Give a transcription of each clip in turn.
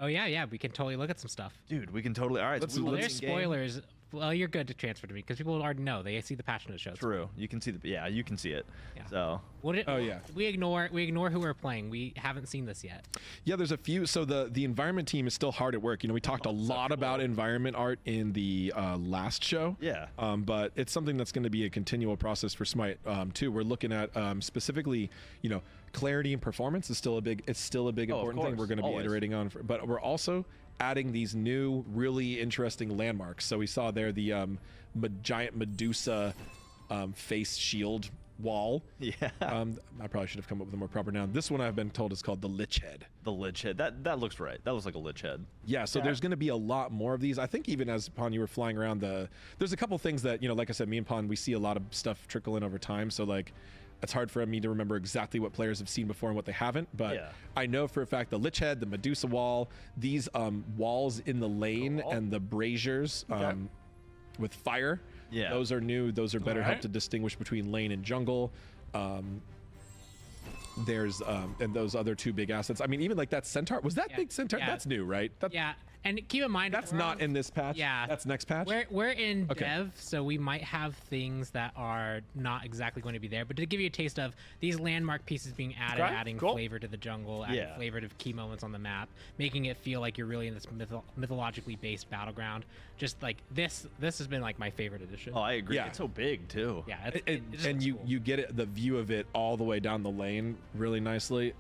Oh yeah, we can totally look at some stuff. Dude, we can totally. All right, Well, there's spoilers. Well, you're good to transfer to me because people already know. They see the patch notes show. True. You can see the. Yeah, you can see it. Yeah. So. Oh yeah. We ignore who we're playing. We haven't seen this yet. Yeah, there's a few. So the environment team is still hard at work. You know, we talked a lot about environment art in the last show. Yeah. But it's something that's going to be a continual process for Smite too. We're looking at specifically, you know, clarity and performance is still a big. It's still a big important thing. We're going to be iterating on. But we're also adding these new, really interesting landmarks. So we saw there the giant Medusa face shield wall. Yeah. I probably should have come up with a more proper noun. This one I've been told is called the Lich Head. The Lich Head. That looks right. That looks like a Lich Head. Yeah, so there's going to be a lot more of these. I think even as Pon, you were flying around there's a couple things that, you know, like I said, me and Pon, we see a lot of stuff trickle in over time. So like, it's hard for me to remember exactly what players have seen before and what they haven't, but I know for a fact the Lich Head, the Medusa wall, these walls in the lane and the braziers with fire. Yeah, those are new. Those are better help to distinguish between lane and jungle. There's and those other two big assets. I mean, even like that centaur. Was that big centaur? That's new, right? And keep in mind that's not in this patch. Yeah, that's next patch. We're in dev, so we might have things that are not exactly going to be there. But to give you a taste of these landmark pieces being added, adding flavor to the jungle, adding flavor to key moments on the map, making it feel like you're really in this mythologically based battleground. Just like this has been like my favorite edition. Oh, I agree. Yeah. It's so big too. Yeah, and you get it, the view of it all the way down the lane really nicely.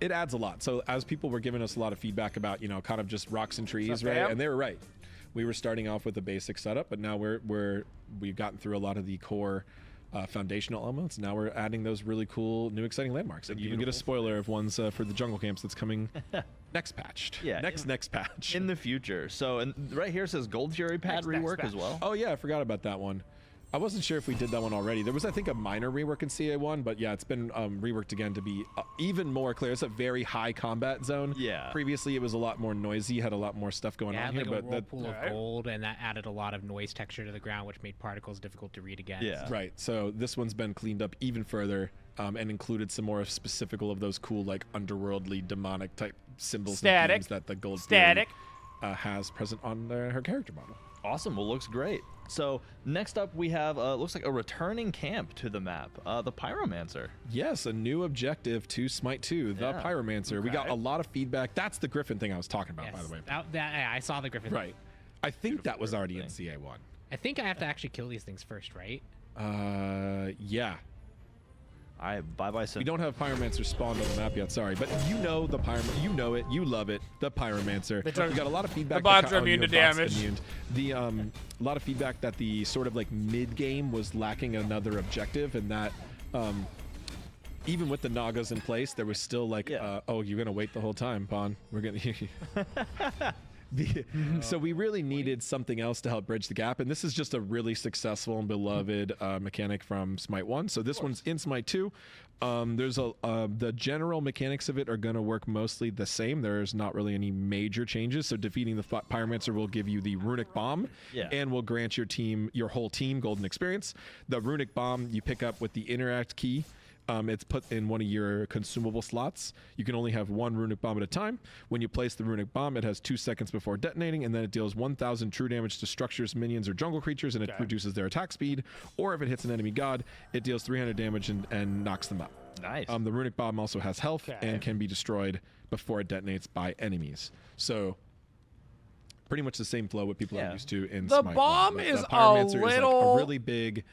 It adds a lot. So as people were giving us a lot of feedback about, you know, kind of just rocks and trees, right? And they were right. We were starting off with a basic setup, but now we've gotten through a lot of the core foundational elements. Now we're adding those really cool, new, exciting landmarks. And you even get a spoiler of ones for the jungle camps that's coming next patched. Yeah, next patch in the future. So, and right here says Gold Fury pad rework as well. Oh yeah, I forgot about that one. I wasn't sure if we did that one already. There was, I think, a minor rework in CA1, but yeah, it's been reworked again to be even more clear. It's a very high combat zone. Yeah. Previously, it was a lot more noisy, had a lot more stuff going on here. Like but a pool of gold, and that added a lot of noise texture to the ground, which made particles difficult to read against. Yeah. Right. So this one's been cleaned up even further and included some more specific of those cool, like, underworldly, demonic type symbols and themes that the Gold Fury has present on her character model. Awesome. Well, looks great. So next up we have looks like a returning camp to the map, the Pyromancer. Yes, a new objective to Smite 2, the Pyromancer. We got a lot of feedback. That's the Griffin thing I was talking about, by the way. I saw the Griffin. Right. I think that was already in CA1. I think I have to actually kill these things first, right? Yeah. Bye-bye. We don't have Pyromancer spawned on the map yet, sorry. But you know the Pyromancer. You know it. You love it. The Pyromancer. We got a lot of feedback. The bots are immune to damage. The a lot of feedback that the sort of like mid-game was lacking another objective, and that even with the Nagas in place, there was still like, oh, you're gonna wait the whole time, Pon. We're gonna. So we really needed something else to help bridge the gap, and this is just a really successful and beloved mechanic from Smite 1. So this one's in Smite 2. There's the general mechanics of it are going to work mostly the same. There's not really any major changes. So defeating the Pyromancer will give you the Runic Bomb and will grant your whole team golden experience. The Runic Bomb you pick up with the Interact key. It's put in one of your consumable slots. You can only have one runic bomb at a time. When you place the runic bomb, it has 2 seconds before detonating, and then it deals 1,000 true damage to structures, minions, or jungle creatures, and it reduces their attack speed. Or if it hits an enemy god, it deals 300 damage and knocks them up. Nice. The runic bomb also has health and can be destroyed before it detonates by enemies. So pretty much the same flow what people are used to in Smite 1. The bomb is a little... Is like a really big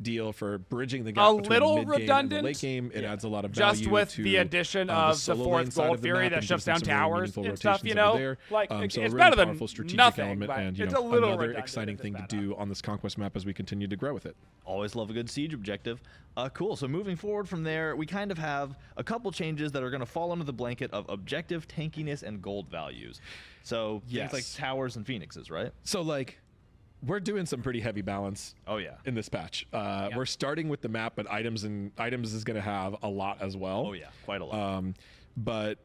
deal for bridging the gap between the mid game and the late game. It adds a lot of value just with to the addition of the fourth Gold Fury that shuts down towers and stuff, you know, like so it's a really better than powerful strategic nothing, element, but and it's a little another exciting thing to do on this conquest map as we continue to grow with it. Always love a good siege objective. Cool. So moving forward from there, we kind of have a couple changes that are going to fall under the blanket of objective tankiness and gold values. So things like towers and phoenixes, right? So like, we're doing some pretty heavy balance. In this patch, we're starting with the map, but items is going to have a lot as well. Oh yeah, quite a lot. But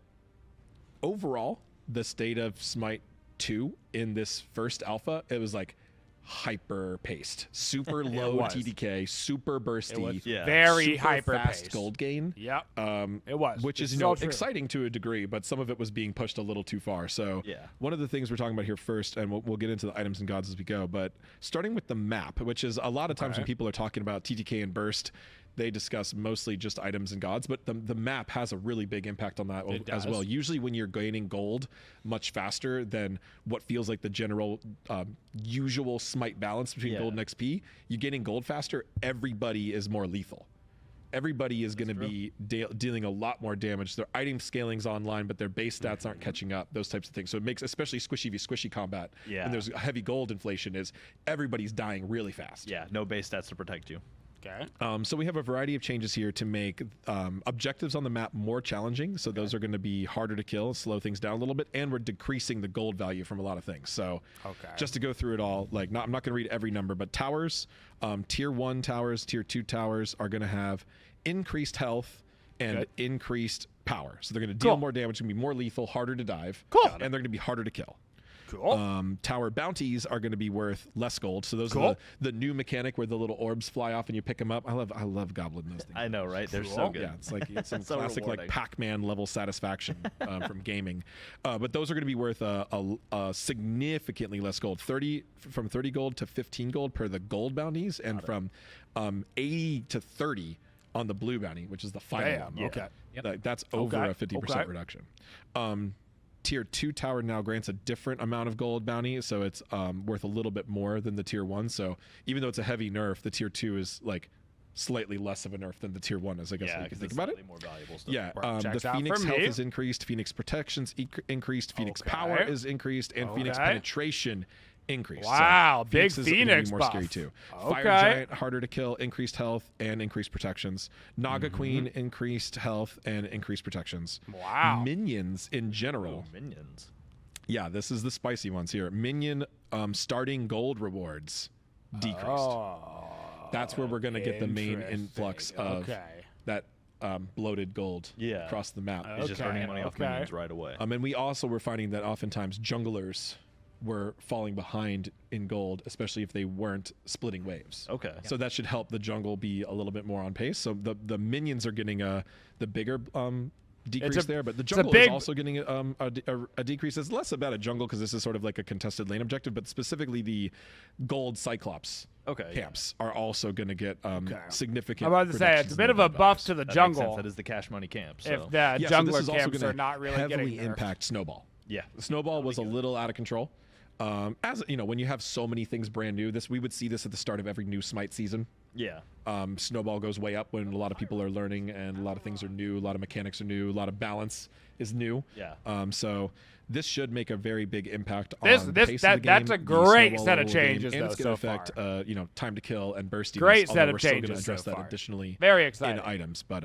overall, the state of Smite 2 in this first alpha, it was like hyper paced, super low TDK, super bursty, very super hyper fast paced gold gain. Yep, it was, which is exciting to a degree, but some of it was being pushed a little too far. So one of the things we're talking about here first, and we'll get into the items and gods as we go, but starting with the map, which is a lot of times when people are talking about TTK and burst, they discuss mostly just items and gods, but the map has a really big impact on that as well. Usually when you're gaining gold much faster than what feels like the general usual Smite balance between gold and XP, you're getting gold faster, everybody is more lethal. Everybody is going to be dealing a lot more damage. Their item scaling's online, but their base stats aren't catching up, those types of things. So it makes, especially squishy v squishy combat, and there's heavy gold inflation, is everybody's dying really fast. Yeah, no base stats to protect you. Okay. So we have a variety of changes here to make objectives on the map more challenging. So those are going to be harder to kill, slow things down a little bit, and we're decreasing the gold value from a lot of things. So just to go through it all, like I'm not going to read every number, but towers, tier 1 towers, tier 2 towers are going to have increased health and increased power. So they're going to deal more damage, going to be more lethal, harder to dive, and they're going to be harder to kill. Tower bounties are going to be worth less gold. So those are the new mechanic where the little orbs fly off and you pick them up. I love goblin those things. I know, right? They're so good. Yeah, it's like some so classic rewarding. like Pac-Man level satisfaction from gaming. But those are going to be worth a significantly less gold. From 30 gold to 15 gold per the gold bounties, and from 80 to 30 on the blue bounty, which is the final one. Okay. That's over a 50% reduction. Tier 2 tower now grants a different amount of gold bounty, so it's worth a little bit more than the tier 1. So even though it's a heavy nerf, the tier 2 is like slightly less of a nerf than the tier 1 is, I guess, you can think about it. More valuable stuff. Yeah, the Phoenix health is increased, Phoenix protections increased, Phoenix power is increased, and Phoenix penetration increased. Wow, so big Phoenix more buff. Scary too. Fire Giant harder to kill, increased health and increased protections. Naga Queen increased health and increased protections. Wow. Minions in general. Minions. Yeah, this is the spicy ones here. Minion starting gold rewards decreased. That's where we're going to get the main influx of that bloated gold across the map. It's just earning money off minions right away. And we also were finding that oftentimes junglers were falling behind in gold, especially if they weren't splitting waves. Okay. So that should help the jungle be a little bit more on pace. So the minions are getting the bigger decrease there, but the jungle is also getting a decrease. It's less about a jungle because this is sort of like a contested lane objective, but specifically the gold Cyclops camps are also going to get significant. I'm about to say it's a bit of a buff to the jungle. That is the cash money camp. So. If the jungler camps are not really heavily getting impact Snowball. Yeah, Snowball was a little out of control. As you know, when you have so many things brand new, we would see this at the start of every new Smite season. Yeah. Snowball goes way up when a lot of people are learning and a lot of things are new, a lot of mechanics are new, a lot of balance is new. Yeah. So this should make a very big impact on the pace of the game. That's a great set of changes, and though, it's going to affect time to kill and bursting. Great set of changes. We're still going to address that additionally. Very exciting in items, but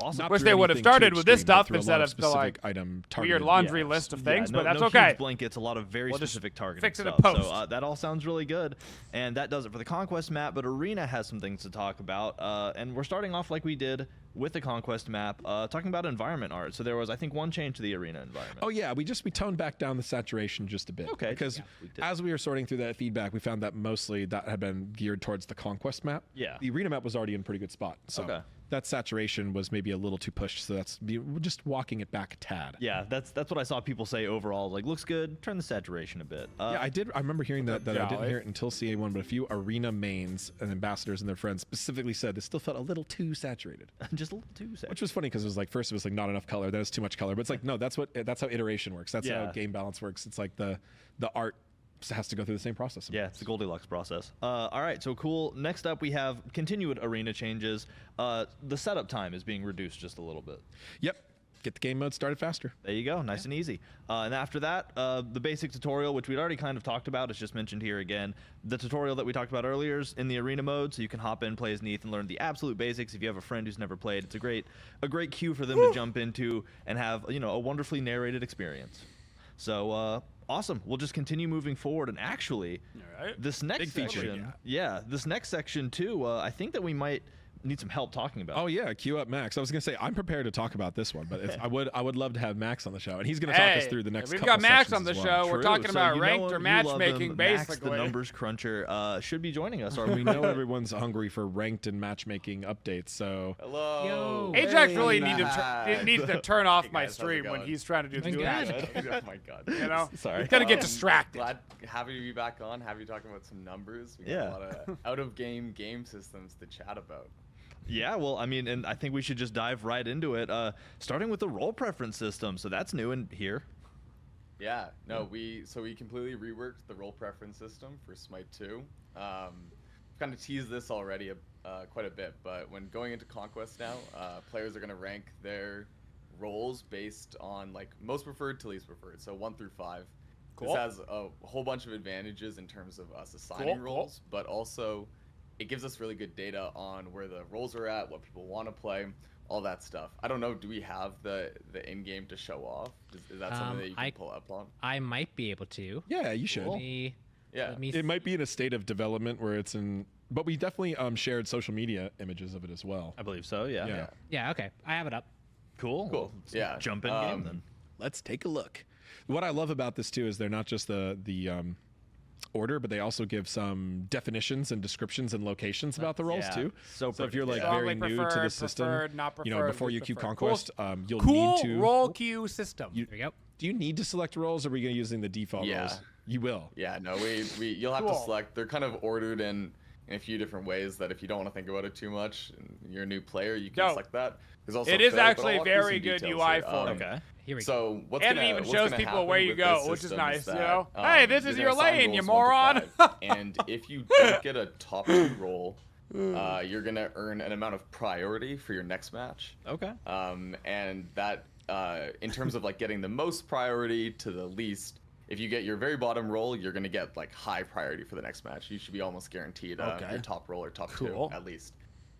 awesome. Wish they would have started with this stuff instead of the like item weird laundry list of things, but that's no okay. Huge blankets, a lot of very specific targeting fix it stuff. in post. So that all sounds really good, and that does it for the Conquest map. But Arena has some things to talk about, and we're starting off like we did with the Conquest map, talking about environment art. So there was, I think, one change to the Arena environment. Oh yeah, we toned back down the saturation just a bit. Okay. Because as we were sorting through that feedback, we found that mostly that had been geared towards the Conquest map. Yeah. The Arena map was already in a pretty good spot. So that saturation was maybe a little too pushed. So we're just walking it back a tad. Yeah, that's what I saw people say overall. Like, looks good. Turn the saturation a bit. Yeah, I remember hearing that I didn't hear it until CA1, but a few Arena mains and ambassadors and their friends specifically said it still felt a little too saturated. Just a little too saturated. Which was funny because it was like first it was like not enough color, then it's too much color. But it's like no, that's how iteration works. That's how game balance works. It's like the art has to go through the same process. Yeah, it's the Goldilocks process. All right, so cool. Next up, we have continued arena changes. The setup time is being reduced just a little bit. Yep. Get the game mode started faster. There you go. Nice and easy. And after that, the basic tutorial, which we'd already kind of talked about, is just mentioned here again. The tutorial that we talked about earlier is in the arena mode, so you can hop in, play as Neath, and learn the absolute basics. If you have a friend who's never played, it's a great cue for them to jump into and have a wonderfully narrated experience. So awesome. We'll just continue moving forward. And actually, this next section, this next section too, I think that we might need some help talking about. Oh yeah, queue up Max. I was gonna say I'm prepared to talk about this one, but I would love to have Max on the show, and he's gonna talk us through the next. We've couple got Max on sections the as well. show. We're talking about ranked or matchmaking, Max, basically. the numbers cruncher, should be joining us. Or We know everyone's hungry for ranked and matchmaking updates. So Hello. Yo. Ajax really needs to turn off my guys, how's it stream when going? he's trying to do the match. Oh my god. You know, Sorry. he's gonna get distracted. Happy to be back on. Happy talking about some numbers. We got a lot of out-of-game game systems to chat about. Yeah, well, I mean, and I think we should just dive right into it, starting with the role preference system. So that's new in here. Yeah, no, we completely reworked the role preference system for Smite 2. Kind of teased this already quite a bit, but when going into Conquest now, players are going to rank their roles based on like most preferred to least preferred, so 1 through 5. Cool. This has a whole bunch of advantages in terms of us assigning roles, but also it gives us really good data on where the roles are at, what people want to play, all that stuff. I don't know, do we have the in-game to show off? Is that something that you can pull up on? I might be able to. yeah, you should. It might be in a state of development where it's in, but we definitely shared social media images of it as well. I believe so. Yeah. Yeah. Okay. I have it up. Cool. Yeah. Jump in game then. Let's take a look. What I love about this too is they're not just the order, but they also give some definitions and descriptions and locations about the roles too. So if you're like very new to the system, before you queue Conquest, you'll need to role queue system. There we go. Do you need to select roles, or are we going to using the default roles? You will. Yeah, no, you'll have to select. They're kind of ordered in a few different ways that if you don't want to think about it too much and you're a new player, you can select that. It is actually very good UI for it. Okay. Here we go. So and it even shows people where you go, which is nice. Hey, this is your lane, you moron. And if you don't get a top 2 role, you're gonna earn an amount of priority for your next match. Okay. And that, in terms of like getting the most priority to the least, if you get your very bottom role, you're gonna get like high priority for the next match. You should be almost guaranteed your top role or top 2 at least.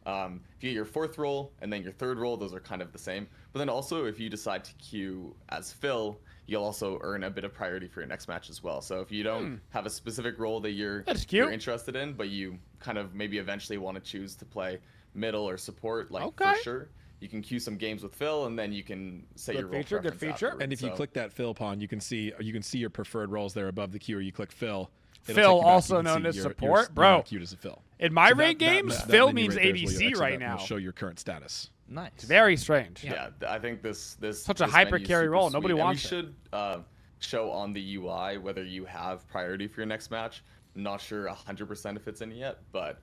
If you get your 4th role and then your 3rd role, those are kind of the same. But then also, if you decide to queue as Phil, you'll also earn a bit of priority for your next match as well. So if you don't have a specific role that you're interested in, but you kind of maybe eventually want to choose to play middle or support, for sure, you can queue some games with Phil, and then you can set your role preference. Good feature. Afterwards. And if you click that Phil pawn, you can see your preferred roles there above the queue. Or you click Phil. Phil, also known as support, bro. Queued as a Phil. In my ranked games, Phil means ADC right now. Show your current status. Nice. It's very strange. Yeah, I think this such a hyper carry role. Nobody wants it. We should show on the UI whether you have priority for your next match. I'm not sure 100% if it's in yet, but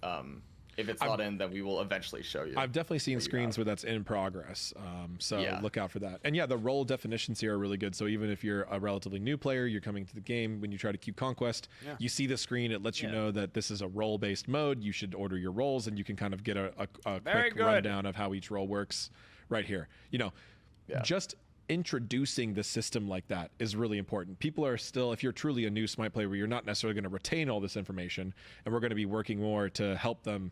if it's not in, then we will eventually show you. I've definitely seen screens where that's in progress, so look out for that. And yeah, the role definitions here are really good. So even if you're a relatively new player, you're coming to the game, when you try to queue Conquest, you see the screen, it lets you know that this is a role-based mode. You should order your roles, and you can kind of get a quick rundown of how each role works right here. Just introducing the system like that is really important. People are still, if you're truly a new Smite player where you're not necessarily going to retain all this information, and we're going to be working more to help them,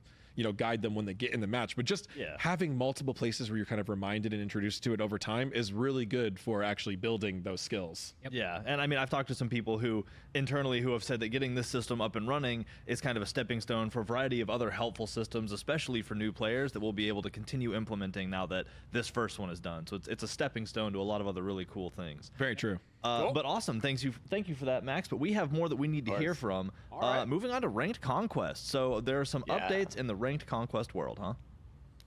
guide them when they get in the match. But just having multiple places where you're kind of reminded and introduced to it over time is really good for actually building those skills. Yep. Yeah, and I mean, I've talked to some people who have said that getting this system up and running is kind of a stepping stone for a variety of other helpful systems, especially for new players that we'll be able to continue implementing now that this first one is done. So it's a stepping stone to a lot of other really cool things. Very true. Cool. But awesome. Thank you for that, Max. But we have more that we need to hear from. Moving on to ranked conquest. So there are some updates in the ranked conquest world, huh?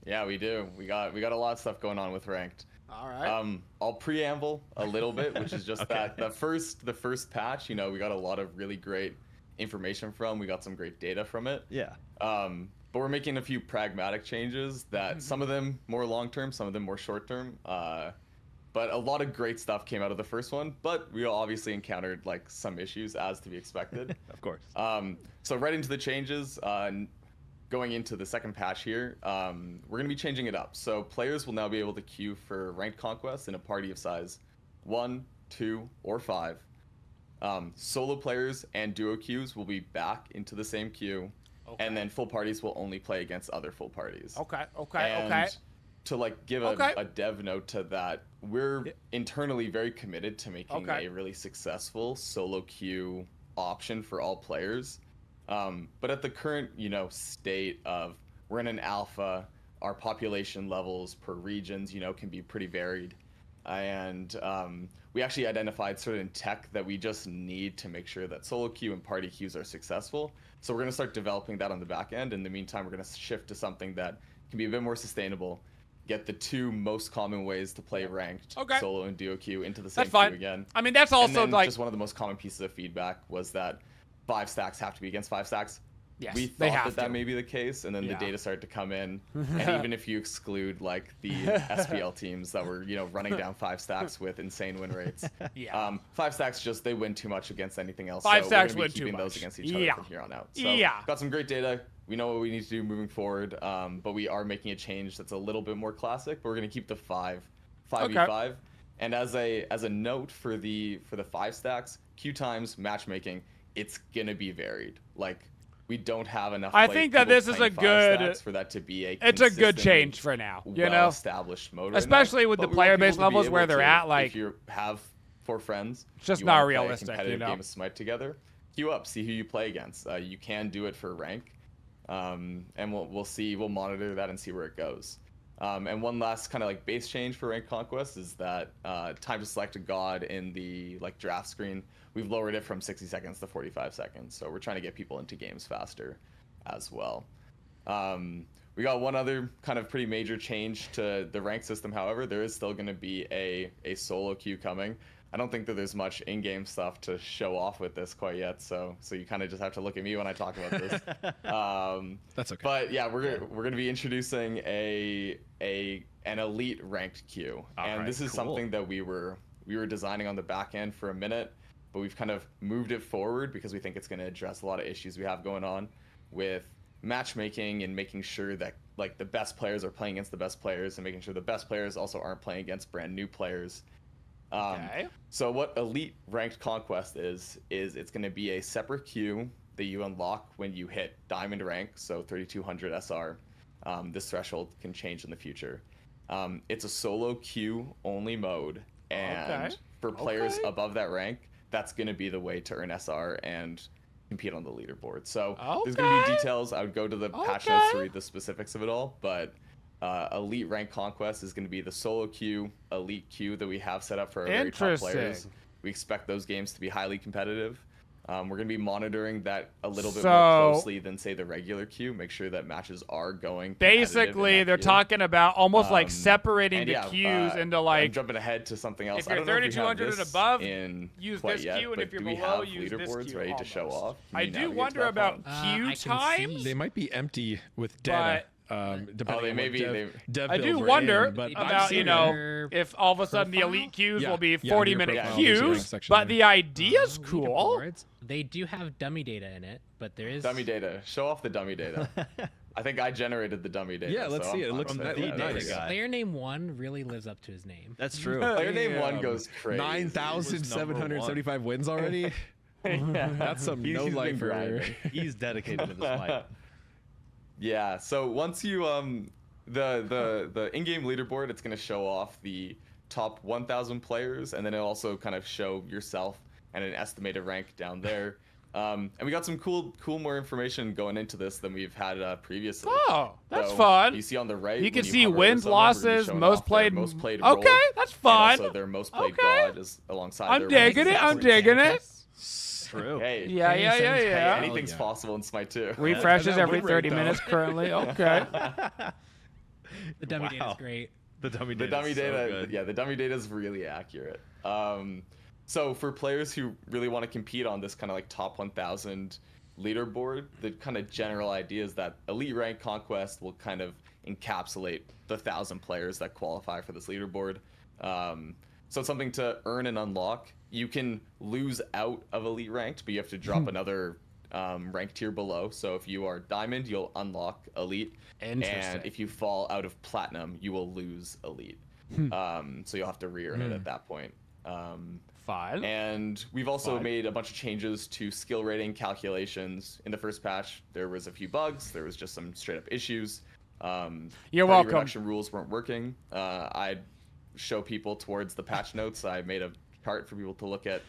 Yeah, we do. We got a lot of stuff going on with ranked. All right. I'll preamble a little bit, which is just that the first patch. We got a lot of really great information from. We got some great data from it. Yeah. But we're making a few pragmatic changes that some of them more long term, some of them more short term. But a lot of great stuff came out of the first one, but we obviously encountered some issues as to be expected. Of course. So right into the changes, going into the second patch here, we're going to be changing it up. So players will now be able to queue for ranked conquest in a party of size 1, 2, or 5. Solo players and duo queues will be back into the same queue, and then full parties will only play against other full parties. Okay. To give a dev note to that, we're internally very committed to making a really successful solo queue option for all players. But at the current, state of we're in an alpha, our population levels per regions, can be pretty varied. And we actually identified certain tech that we just need to make sure that solo queue and party queues are successful. So we're going to start developing that on the back end. In the meantime, we're going to shift to something that can be a bit more sustainable, get the 2 most common ways to play ranked, solo and duo queue, into the same queue again. I mean, that's also and then just one of the most common pieces of feedback was that 5 stacks have to be against 5 stacks. Yes, we thought that may be the case, and then the data started to come in. And even if you exclude like the SPL teams that were running down 5 stacks with insane win rates, 5 stacks they win too much against anything else. 5 so stacks we're win keeping too much those against each other from here on out. So got some great data. We know what we need to do moving forward, but we are making a change that's a little bit more classic. But we're going to keep the 5v5. And as a note for the 5 stacks, queue times, matchmaking, it's gonna be varied. Like, we don't have enough. I think that this is a good for that to be a. It's a good change for now. Established mode. Especially with the player base levels where they're at. Like, if you have 4 friends, it's just not realistic. Competitive game of Smite together. Queue up, see who you play against. You can do it for rank, and we'll see. We'll monitor that and see where it goes. And one last kind of like base change for rank conquest is that time to select a god in the draft screen, we've lowered it from 60 seconds to 45 seconds. So we're trying to get people into games faster as well. We got one other kind of pretty major change to the rank system. However, there is still going to be a solo queue coming. I don't think that there's much in-game stuff to show off with this quite yet, so you kind of just have to look at me when I talk about this. That's okay. But yeah, we're gonna be introducing an elite ranked queue, and this is something that we were designing on the back end for a minute, but we've kind of moved it forward because we think it's going to address a lot of issues we have going on with matchmaking and making sure that the best players are playing against the best players and making sure the best players also aren't playing against brand new players. So what elite ranked conquest is it's going to be a separate queue that you unlock when you hit diamond rank, so 3200 SR. This threshold can change in the future. It's a solo queue only mode, and for players above that rank, that's going to be the way to earn SR and compete on the leaderboard. So there's going to be details. I would go to the patch notes to read the specifics of it all, but elite rank conquest is going to be the solo queue, elite queue that we have set up for our very top players. We expect those games to be highly competitive. We're going to be monitoring that a little bit more closely than, say, the regular queue. Make sure that matches are going. Basically, they're talking about almost separating the queues into I'm jumping ahead to something else. If you're 3200 and above, use this queue, and if you're below, use this queue. Leaderboards ready to show off? I do wonder about queue times. They might be empty with data. Depending on dev I do wonder about if all of a sudden the elite queues will be 40-minute queues, but the idea's cool. They do have dummy data in it, but there is dummy data. Show off the dummy data. I think I generated the dummy data. Yeah, let's see it. It looks nice. Player name 1 really lives up to his name. That's true. Player name 1 goes crazy. 9,775 wins already. That's some no lifer. He's dedicated to this fight. Yeah, so once you the in-game leaderboard, it's going to show off the top 1,000 players, and then it'll also kind of show yourself and an estimated rank down there. And we got some cool more information going into this than we've had previously. Oh, that's fun. You see on the right, you can see wins, losses, most played role, okay, that's fun. And also their most played god is alongside. I'm digging it. I'm digging it. True. Hey, yeah. Hey, anything's possible in Smite 2. Refreshes every 30 minutes currently. Okay. The dummy data is great. The dummy data. The dummy data is really accurate. So for players who really want to compete on this kind of top 1,000 leaderboard, the kind of general idea is that elite rank conquest will kind of encapsulate the 1,000 players that qualify for this leaderboard. So it's something to earn and unlock. You can lose out of elite ranked, but you have to drop another rank tier below. So if you are diamond, you'll unlock elite. And if you fall out of platinum, you will lose elite. So you'll have to re-earn it at that point. Fine. And we've also made a bunch of changes to skill rating calculations. In the first patch, there was a few bugs. There was just some straight up issues. You're welcome. Reduction rules weren't working. I'd show people towards the patch notes. I made a chart for people to look at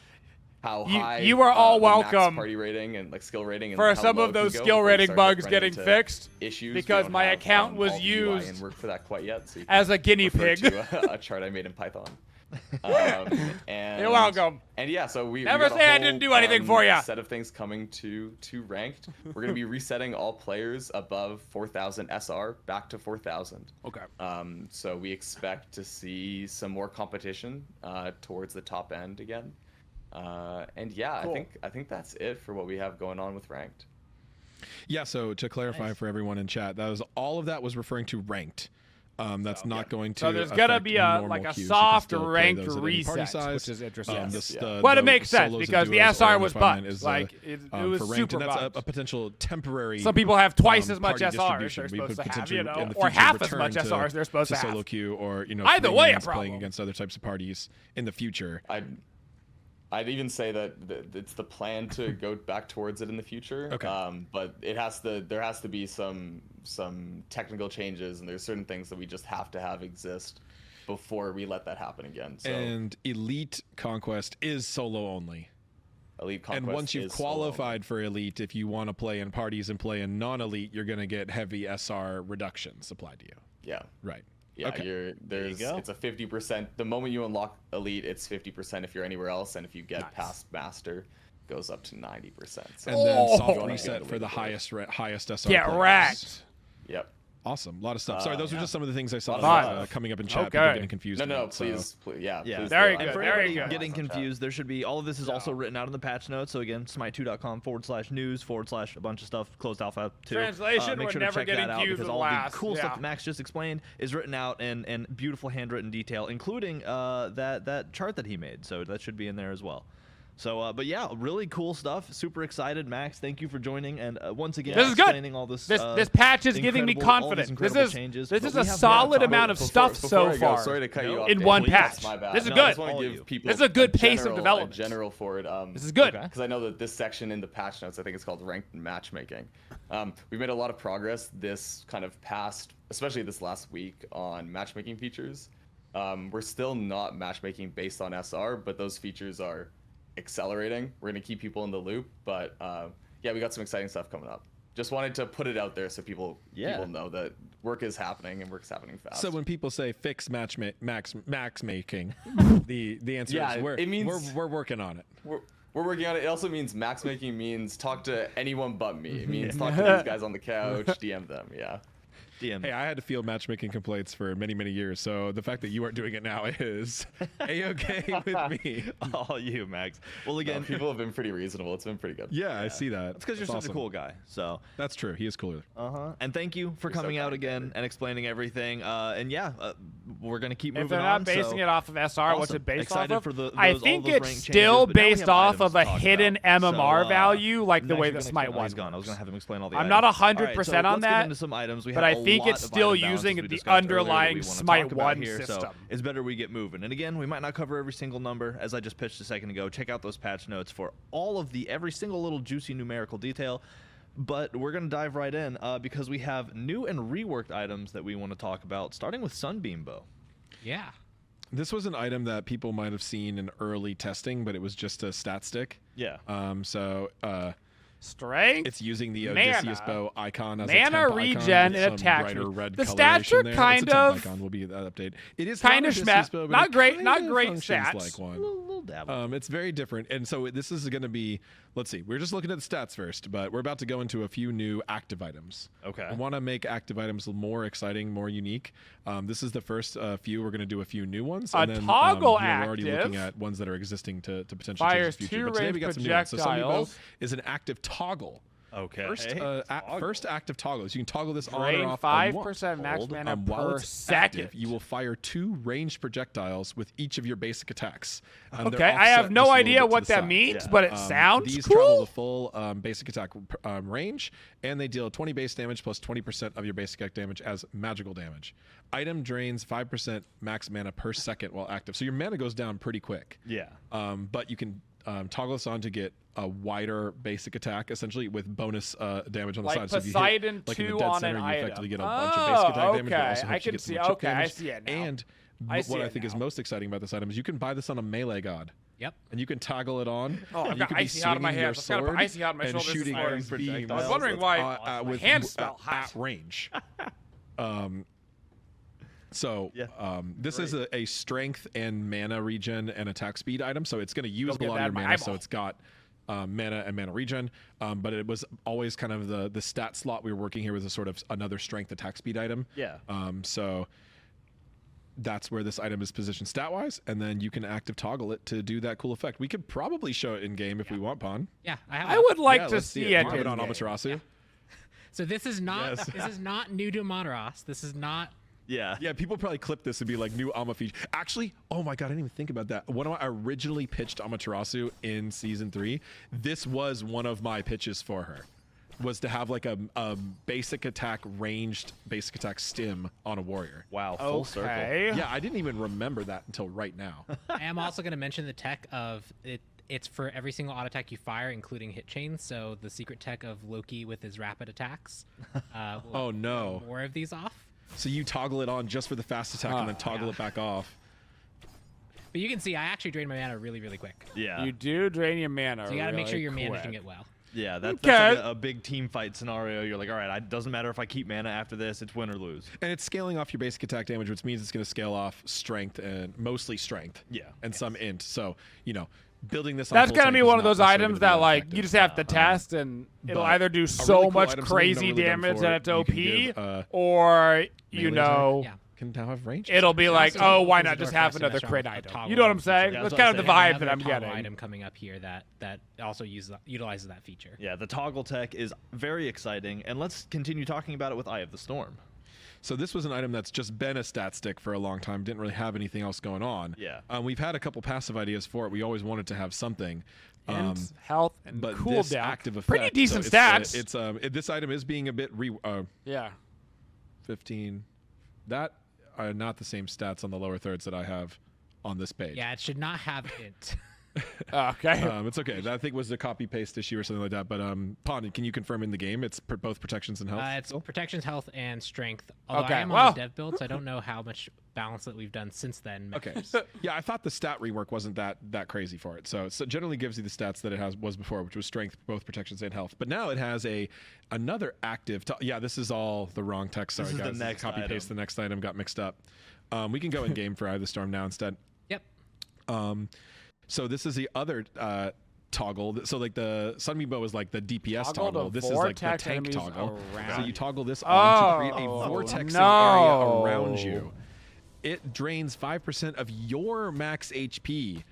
how high you are all the max welcome party rating and like skill rating and for how some low of it can those go skill before you rating start bugs running getting into fixed issues. We because don't my have, account was all the UI used and work for that quite yet, so you as a guinea refer pig. to a chart I made in Python. And, You're welcome. And yeah, so we Never got a say I whole, didn't do anything for ya. Set of things coming to ranked. We're gonna be resetting all players above 4,000 SR back to 4,000. Okay. So we expect to see some more competition towards the top end again. And yeah, cool. I think that's it for what we have going on with ranked. Yeah. So to clarify for everyone in chat, all of that was referring to ranked. That's not going to. So there's gonna be a soft ranked reset, which is interesting. But it makes sense because the SR was bugged. It was super bugged. That's a potential temporary. Some people have twice as much SRs they're supposed to have, or half as much SRs they're supposed to have. Solo queue, or either way, a problem. Playing against other types of parties in the future. I'd even say that it's the plan to go back towards it in the future. Okay. But there has to be some technical changes, and there's certain things that we just have to have exist before we let that happen again. So, and Elite Conquest is solo only. Elite Conquest. And once you've qualified for Elite, if you want to play in parties and play in non-Elite, you're going to get heavy SR reductions applied to you. Yeah. Right. Yeah, okay. It's a 50%. The moment you unlock Elite, it's 50% if you're anywhere else, and if you get past Master, it goes up to 90%. So and then soft reset for the highest SR. Get wrecked. Yep. Awesome. A lot of stuff. Sorry, those are just some of the things I saw coming up in chat. People getting confused. No, please. Yeah. Please very good. For very good. Getting confused, there should be, all of this is also written out in the patch notes. So again, smite2.com/news/ a bunch of stuff, closed alpha too. Translation, make sure we're to check never that out getting because all the cool stuff that Max just explained is written out in beautiful handwritten detail, including that chart that he made. So that should be in there as well. So, but yeah, really cool stuff. Super excited, Max. Thank you for joining, and once again, this is explaining good. all this. This patch is giving me confidence. This is a solid amount of stuff so far. Sorry to cut you off. In one patch. I This is good. just want to give people this is a good pace of development. General for it. This is good because I know that this section in the patch notes, I think it's called ranked matchmaking. We've made a lot of progress this kind of past, especially this last week, on matchmaking features. We're still not matchmaking based on SR, but those features are accelerating. We're going to keep people in the loop, but yeah, we got some exciting stuff coming up. Just wanted to put it out there so people know that work is happening and work's happening fast. So when people say fix max making, the answer is we're working on it. We're working on it. It also means max making means talk to anyone but me. It means talk to these guys on the couch, DM them. Yeah. Hey, I had to field matchmaking complaints for many, many years, so the fact that you aren't doing it now is A-okay with me. All you, Max. Well, again, people have been pretty reasonable. It's been pretty good. Yeah, I see that. It's because you're such a cool guy. So that's true. He is cooler. And thank you for coming out again and explaining everything. And yeah, we're gonna keep moving on. If they're not basing it off of SR, what's it based off of? I think it's still based off of a hidden MMR value, like the way the Smite one. I was gonna have him explain all the. I'm not 100% on that. Into some items. But I think it's still using the underlying Smite 1 system. So it's better we get moving. And again, we might not cover every single number, as I just pitched a second ago. Check out those patch notes for all of every single little juicy numerical detail. But we're going to dive right in because we have new and reworked items that we want to talk about, starting with Sunbeam Bow. Yeah. This was an item that people might have seen in early testing, but it was just a stat stick. Yeah. Strength. It's using the Odysseus bow icon as mana a temp regen and attachment. The stats are kind of icon will be updated. It is kind of schmat. Not great stats. Like one. Little dabble. It's very different, and so this is going to be. Let's see. We're just looking at the stats first, but we're about to go into a few new active items. Okay. I want to make active items more exciting, more unique. This is the first few. We're going to do a few new ones. And then, toggle active. We're already looking at ones that are existing to potentially fires change the future. But today we got some new ones. So Sunbeam Bow is an active toggle. Okay. First active toggle. So you can toggle this on Drain or off. 5% max mana per second. Active, you will fire 2 ranged projectiles with each of your basic attacks. Okay, I have no idea what that means, but it sounds these cool. travel the full basic attack range, and they deal 20 base damage plus 20% of your basic attack damage as magical damage. Item drains 5% max mana per second while active. So your mana goes down pretty quick. Yeah. But you can toggle this on to get a wider basic attack, essentially with bonus damage on the side. So if you hit, like in the dead center, you effectively get a bunch of basic attack damage. But also I can see. Okay, I see it now. And what I think is most exciting about this item is you can buy this on a melee god. Yep. And you can toggle it on. Oh, I've got icy hot on my hands. I've got icy hot on my shoulders. Shooting these beams. I was wondering why my hands smell hot. At range. This is a strength and mana regen and attack speed item. So it's going to use a lot of your mana. So it's got mana and mana regen. But it was always kind of the stat slot we were working here was a sort of another strength attack speed item. Yeah. So that's where this item is positioned stat-wise, and then you can active toggle it to do that cool effect. We could probably show it in game if we want, Pon. Yeah, I would like to see it on Amaterasu. Yeah. So this is not this is not new to Amaterasu. This is not. Yeah. Yeah, people probably clip this and be like, new Ama feature. Actually, oh my God, I didn't even think about that. When I originally pitched Amaterasu in Season 3, this was one of my pitches for her. Was to have like a basic attack ranged basic attack stim on a warrior. Wow, full circle. Yeah, I didn't even remember that until right now. I am also going to mention the tech of it. It's for every single auto attack you fire, including hit chains. So the secret tech of Loki with his rapid attacks. Oh no! More of these off. So you toggle it on just for the fast attack and then toggle it back off. But you can see I actually drain my mana really, really quick. Yeah. You do drain your mana. So you got to make sure you're managing it well. Yeah, that's like a big team fight scenario. You're like, all right, it doesn't matter if I keep mana after this. It's win or lose. And it's scaling off your basic attack damage, which means it's going to scale off strength and mostly strength. Yeah. And some int. So, building this on that's going to be one of those items that, like, you just have to test, and it'll either do so really cool much crazy damage that it's OP, or, can now have range. It'll be like, oh, why not just have another crit item? You know what I'm saying? That's kind of the vibe that I'm getting. Item coming up here that also utilizes that feature. Yeah, the toggle tech is very exciting, and let's continue talking about it with Eye of the Storm. So this was an item that's just been a stat stick for a long time. Didn't really have anything else going on. Yeah. We've had a couple passive ideas for it. We always wanted to have something. Health and but cool this down. active effect, pretty decent stats. This item is being a bit 15. That are not the same stats on the lower thirds that I have on this page. Yeah, it should not have int. Okay. It's okay. That I think was a copy paste issue or something like that. But Pon, can you confirm in the game it's both protections and health? It's protections, health, and strength. Although I am on the dev build, so I don't know how much balance that we've done since then. Okay. Yeah, I thought the stat rework wasn't that crazy for it. So it generally gives you the stats that it was before, which was strength, both protections and health. But now it has another active. This is all the wrong text. Sorry, guys. The next copy paste. The next item got mixed up. We can go in game for Eye of the Storm now instead. Yep. So this is the other toggle. So like the Sunbeam Bow is like the DPS toggle. This is like the tank toggle. So you toggle this on to create a vortexing area around you. It drains 5% of your max HP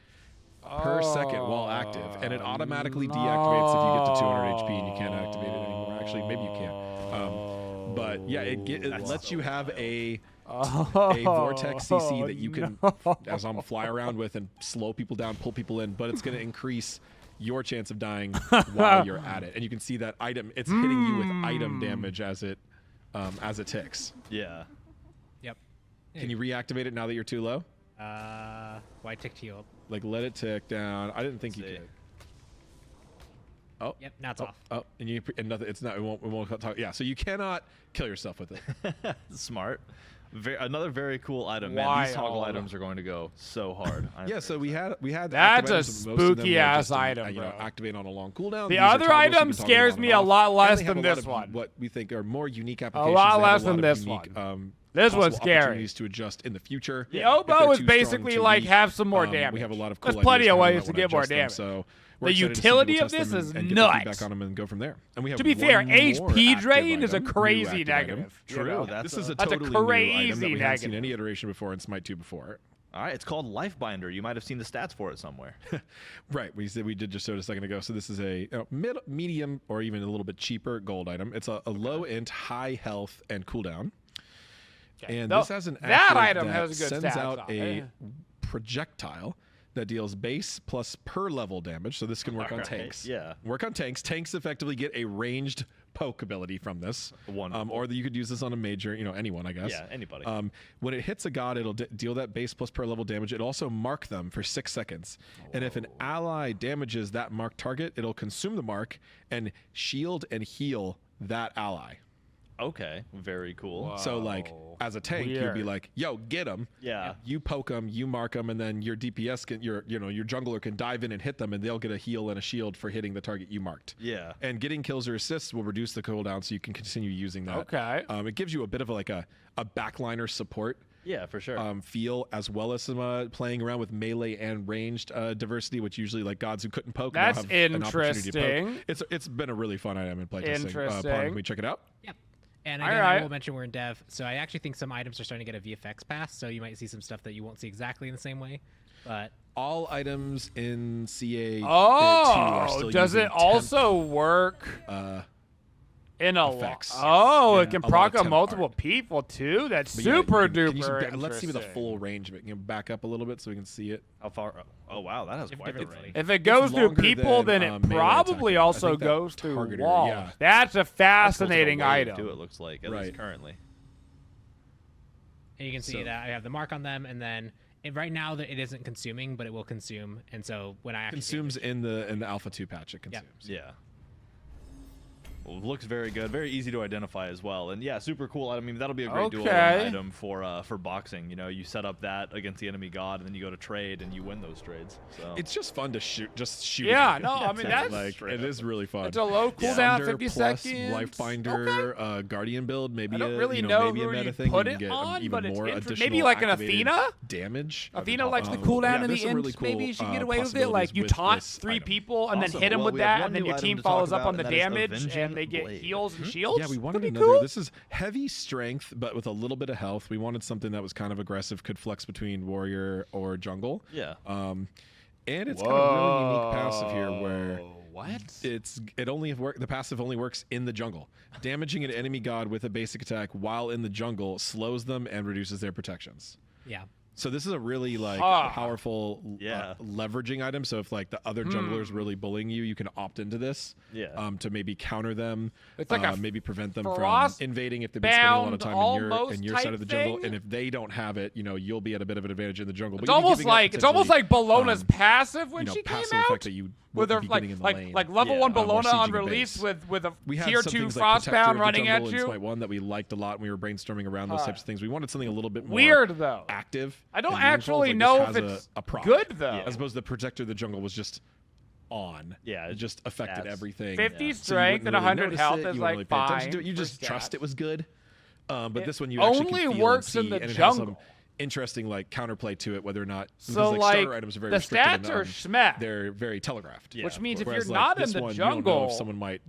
per second while active, and it automatically deactivates if you get to 200 HP and you can't activate it anymore. Actually, maybe you can't. But yeah, it lets you have a vortex CC that you can, as I'm fly around with and slow people down, pull people in, but it's going to increase your chance of dying while you're at it. And you can see that item, it's hitting you with item damage as it ticks. Yeah. Yep. Can you reactivate it now that you're too low? Why tick to you up? Like let it tick down. I didn't think you could. Oh. Yep, now it's off. Oh, and nothing. It's not. It won't talk. Yeah. So you cannot kill yourself with it. Smart. Another very cool item. Man, these toggle items are going to go so hard. Yeah. So we had. That's a spooky ass item, bro. Activate on a long cooldown. The other item scares me a lot less than this one. What we think are more unique applications. A lot less than this one. This one's scary. Opportunities to adjust in the future. The oboe is basically like have some more damage. We have a lot of cool There's plenty of ways to get more damage. So the utility of this is nuts. Back on them and go from there. And we have to be fair, HP drain is a crazy negative. True. This is a crazy new item that we haven't seen negative. any iteration before in Smite 2 before. All right, it's called Lifebinder. You might have seen the stats for it somewhere. Right, we did just show it a second ago. So this is a medium or even a little bit cheaper gold item. It's a low int, high health, and cooldown. Okay. And this has an that item that has a good sends stats out a projectile that deals base plus per level damage. So this can work on tanks. Yeah. Work on tanks. Tanks effectively get a ranged poke ability from this. Or you could use this on a major, anyone, I guess. Yeah, anybody. When it hits a god, it'll deal that base plus per level damage. It'll also mark them for 6 seconds. And if an ally damages that marked target, it'll consume the mark and shield and heal that ally. Okay, very cool. Whoa. So like as a tank, you'd be like, "Yo, get them." Yeah. You poke them, you mark them, and then your DPS can, your jungler can dive in and hit them, and they'll get a heal and a shield for hitting the target you marked. Yeah. And getting kills or assists will reduce the cooldown, so you can continue using that. Okay. It gives you a bit of like a backliner support. Yeah, for sure. Feel, as well as some playing around with melee and ranged diversity, which usually like gods who couldn't poke. That's now have interesting. An opportunity to poke. It's been a really fun item in playtesting. Interesting. Can we check it out? Yep. And again, I will mention we're in dev, so I actually think some items are starting to get a VFX pass, so you might see some stuff that you won't see exactly in the same way. But all items in CA. Does it also work? In a effects. It can proc on multiple people too. That's super duper. Let's see the full range of it. Can you back up a little bit so we can see it? How far? Oh wow, that has quite the range. If it goes through people, then it probably also goes through walls. Yeah. That's a fascinating item. It looks like at least currently. And you can see that I have the mark on them, and then right now that it isn't consuming, but it will consume. And so when I actually consumes in the Alpha 2 patch, it consumes. Yeah. Well, it looks very good, very easy to identify as well, and yeah, super cool. I mean, that'll be a great dual item for boxing. You know, you set up that against the enemy god, and then you go to trade, and you win those trades. So it's just fun to shoot. Yeah, no, I mean that's like it is really fun. It's a low cooldown, 50 seconds. Lifebinder, Guardian build, maybe. I don't really know maybe who a meta you thing. put You it can get on, even but more it's additional maybe like an Athena damage. Athena likes the cooldown in the end. Really cool, maybe she can get away with it. Like you taunt 3 people and then hit them with that, and then your team follows up on the damage, and they get heals and shields. Yeah, we wanted another. This is heavy strength, but with a little bit of health. We wanted something that was kind of aggressive, could flex between warrior or jungle. Yeah. And it's got a really unique passive here where what? The passive only works in the jungle. Damaging an enemy god with a basic attack while in the jungle slows them and reduces their protections. Yeah. So this is a really powerful leveraging item. So if like the other junglers really bullying you, you can opt into this to maybe counter them. It's like maybe prevent them from invading if they've been spending a lot of time in your side of the jungle. And if they don't have it, you'll be at a bit of an advantage in the jungle. It's almost like Bellona's passive when she came out. That you with her like level 1 Bellona on release with a tier 2 Frostbound running at you. Smite 1 that we liked a lot when we were brainstorming around those types of things. We wanted something a little bit more weird though, active. I don't actually know if it's good though. As opposed to the Protector of the Jungle was just on. Yeah, it just affected everything. 50 strength and 100 health is like fine. You just trust it was good. But this one you only works in the jungle. Interesting like counterplay to it, whether or not starter items are very the restricted stats are schmet. They're very telegraphed. Which means if you're not in the jungle, you don't know if someone might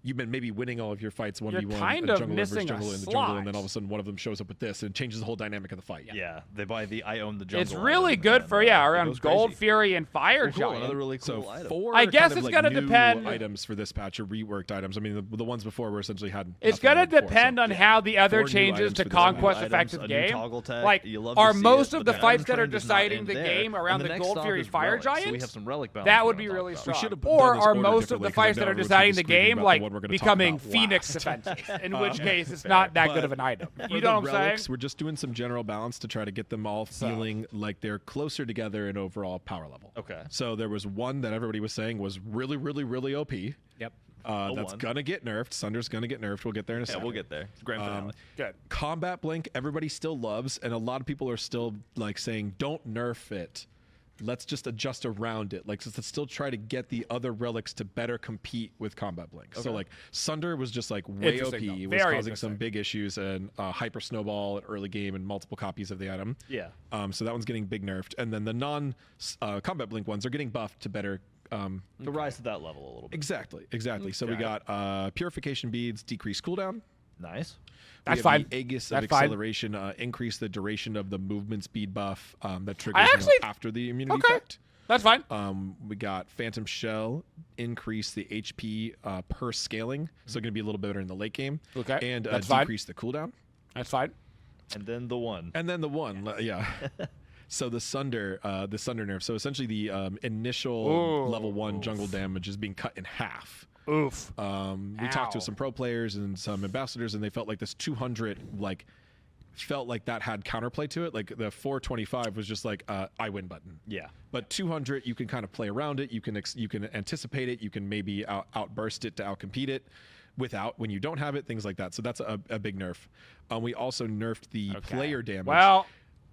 you've been maybe winning all of your fights 1v1, you're kind of jungle missing jungle a in the slot. jungle, and then all of a sudden one of them shows up with this and changes the whole dynamic of the fight. Yeah, they buy the I own the jungle. It's really good for around Gold Fury and Fire Giant. Another really cool item. 4 I guess it's gonna depend. Items for this patch are reworked items. I mean, the ones before were essentially had. It's gonna depend on how the other changes to Conquest affect the game. Like, are most of the fights that are deciding the game around the Gold Fury Fire Giant? That would be really strong. Or are most of the fights that are deciding the game like becoming Phoenix events? In which case, it's not that good of an item. You know what I'm saying? We're just doing some general balance to try to get them all feeling like they're closer together in overall power level. Okay. So there was one that everybody was saying was really, really, really OP. Yep. That's gonna get nerfed. Sunder's gonna get nerfed. We'll get there in a second. Yeah, we'll get there. Grand finale. Good. Combat Blink, everybody still loves, and a lot of people are still like saying, "Don't nerf it. Let's just adjust around it. Like, let's still try to get the other relics to better compete with Combat Blink." Okay. So like Sunder was just like way OP. It was causing some big issues and hyper snowball at early game and multiple copies of the item. Yeah. So that one's getting big nerfed, and then the non Combat Blink ones are getting buffed to better. To rise to that level a little bit. Exactly. So we got Purification Beads, decrease cooldown. Nice. That's fine. The Aegis of Acceleration, increase the duration of the movement speed buff that triggers after the immunity effect. That's fine. We got Phantom Shell, increase the HP per scaling, so going to be a little bit better in the late game. Okay, and decrease the cooldown. That's fine. And then the one. Yeah. So the Sunder nerf. So essentially the initial level 1 jungle damage is being cut in half. Oof. We talked to some pro players and some ambassadors, and they felt like this 200 felt like that had counterplay to it. Like the 425 was just like I win button. Yeah. But 200, you can kind of play around it. You can anticipate it. You can maybe outburst it to outcompete it. when you don't have it, things like that. So that's a big nerf. We also nerfed the player damage. Well,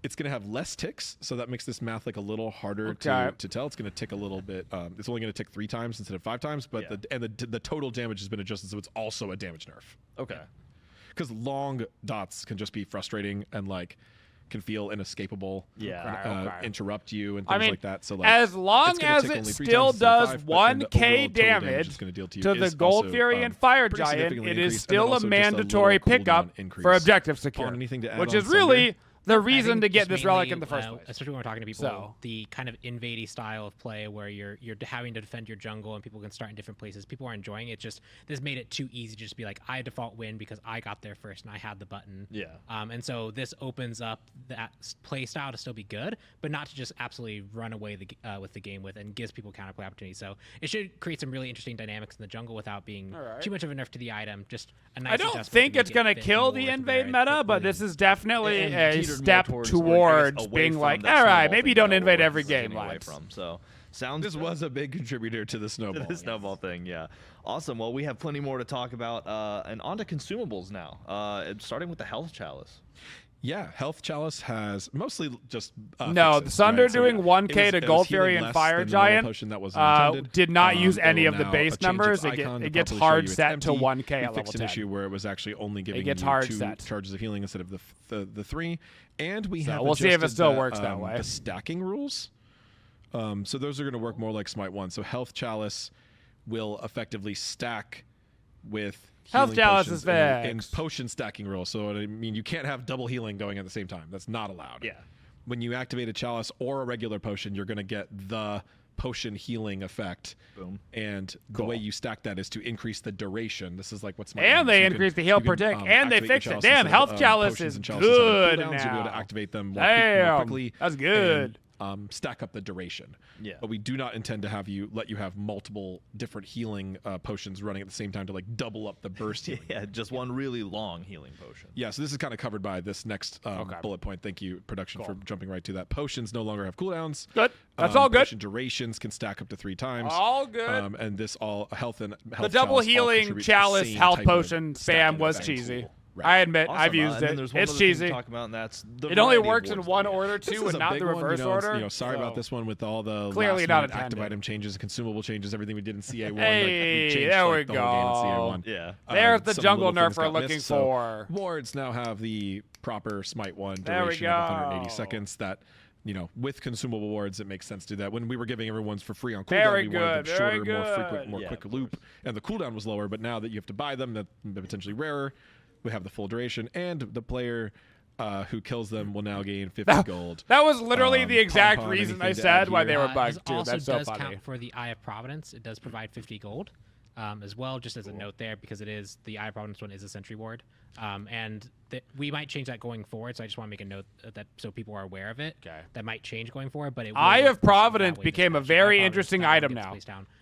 it's going to have less ticks, so that makes this math like a little harder to tell. It's going to tick a little bit. It's only going to tick 3 times instead of 5 times, but the total damage has been adjusted, so it's also a damage nerf. Okay. Because long dots can just be frustrating and like can feel inescapable. Interrupt you and things like that. So like, as long as it still does 1k damage to the Gold Fury and Fire Giant, it is still a mandatory pickup for objective security, which is really the reason to get this relic in the first place. Especially when we're talking to people, the kind of invadey style of play where you're having to defend your jungle and people can start in different places. People are enjoying it. Just this made it too easy to just be like, I default win because I got there first and I had the button. And so this opens up that play style to still be good, but not to just absolutely run away with the game with, and gives people counterplay opportunities. So it should create some really interesting dynamics in the jungle without being too much of a nerf to the item. Just a nice. I don't think it's gonna kill the invade meta, but this is definitely a step towards being like, all right, maybe you don't invade every game. So this was a big contributor to the snowball. Thing, yeah. Awesome. Well, we have plenty more to talk about, and on to consumables now. Starting with the health chalice. Yeah, Health Chalice has mostly just no. Fixes, the Sunder right? doing 1k to Gold Fury and Fire Giant did not use any of the base numbers. It gets hard set to 1k at level 10. Fixed an issue where it was actually only giving you 2 charges of healing instead of the 3. And we'll see if it still works that way. The stacking rules. So those are going to work more like Smite 1. So Health Chalice will effectively stack with Health Chalice is fixed. And potion stacking rule. So I mean, you can't have double healing going at the same time. That's not allowed. Yeah. When you activate a chalice or a regular potion, you're going to get the potion healing effect. Boom. And the way you stack that is to increase the duration. This is like what's my and they increase the heal protect, and they fix it. Damn, Health Chalice is good now. You'll be able to activate them more quickly. That's good. Stack up the duration. Yeah. But we do not intend to let you have multiple different healing potions running at the same time to like double up the burst healing. Just one really long healing potion. Yeah, so this is kind of covered by this next bullet point. Thank you, production, for jumping right to that. Potions no longer have cooldowns. Good. That's all good. Potion durations can stack up to 3 times. All good. And this all health the double healing chalice health potion spam was cheesy. Cool. Right. I admit, I've used it. It's cheesy. And that's it only works in one order too, and not the reverse order. Sorry about this one with all the clearly not active item changes, consumable changes, everything we did in CA1. Hey, there we go. Yeah. There's the jungle nerf we're looking for. Wards now have the proper Smite 1 there duration of 180 seconds. That with consumable wards, it makes sense to do that. When we were giving everyone's for free on cooldown, we wanted them shorter, more frequent, more quick loop, and the cooldown was lower. But now that you have to buy them, that potentially rarer. We have the full duration, and the player who kills them will now gain 50 gold. That was literally the exact reason I said why they were bugged, too. That's so funny. It also does count for the Eye of Providence. It does provide 50 gold as well, just as a note there, because it is the Eye of Providence one is a sentry ward. And we might change that going forward, so I just want to make a note that so people are aware of it. Okay. That might change going forward, but Eye of Providence became a very interesting item now.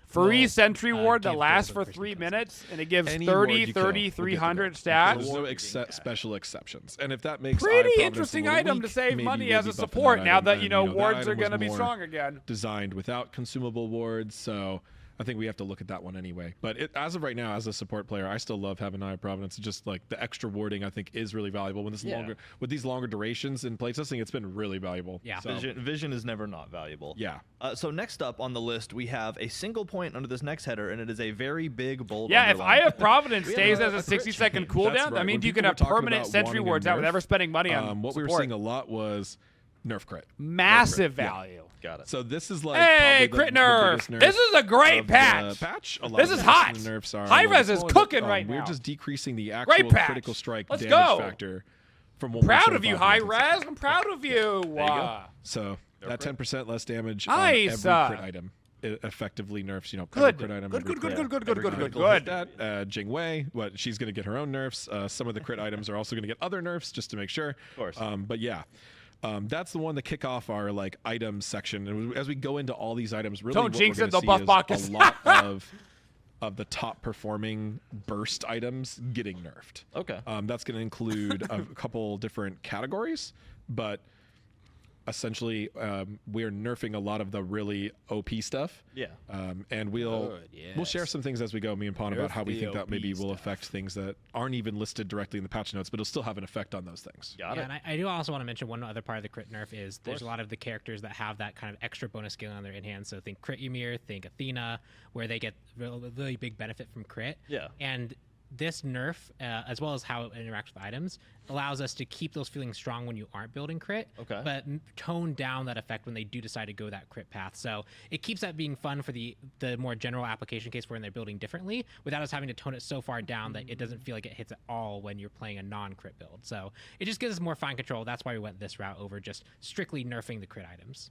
Free sentry ward that lasts for 3 minutes, and it gives 30, 300 stats. There's no special exceptions, and if that makes pretty interesting item to save money as a support now that wards are going to be strong again. Designed without consumable wards, so I think we have to look at that one anyway. But as of right now, as a support player, I still love having Eye of Providence. Just like the extra warding, I think is really valuable. When these longer durations in playtesting, it's been really valuable. Yeah, so. Vision is never not valuable. Yeah. So next up on the list, we have a single point under this next header, and it is a very big bold. Yeah, if Eye of Providence stays as a 60-second cooldown, that means you can have permanent sentry wards without ever spending money on what support. we were seeing a lot was nerf crit. Massive value. Got it. So this is like crit nerf. This is a great patch. This is hot. High res is cooking right now. We're just decreasing the actual critical strike damage factor from 1. Proud of you, high res. I'm proud of you. So that 10% less damage on every crit item. It effectively nerfs, every crit item. Good. That Jingwei, she's going to get her own nerfs. Some of the crit items are also going to get other nerfs, just to make sure. Of course. But yeah. That's the one to kick off our items section. And as we go into all these items, really don't jinx it, they'll buff Bacchus. A lot of the top performing burst items getting nerfed. Okay. That's going to include a couple different categories, but essentially we're nerfing a lot of the really OP stuff. Yeah. And we'll share some things as we go, me and Pawn, about how we think that maybe will affect things that aren't even listed directly in the patch notes, but it'll still have an effect on those things. Got it. And I do also want to mention one other part of the crit nerf is there's a lot of the characters that have that kind of extra bonus scaling on their in-hand. So think Crit Ymir, think Athena, where they get really big benefit from crit. Yeah. And this nerf, as well as how it interacts with items, allows us to keep those feeling strong when you aren't building crit, but tone down that effect when they do decide to go that crit path. So it keeps that being fun for the more general application case when they're building differently, without us having to tone it so far down that it doesn't feel like it hits at all when you're playing a non-crit build. So it just gives us more fine control. That's why we went this route over just strictly nerfing the crit items.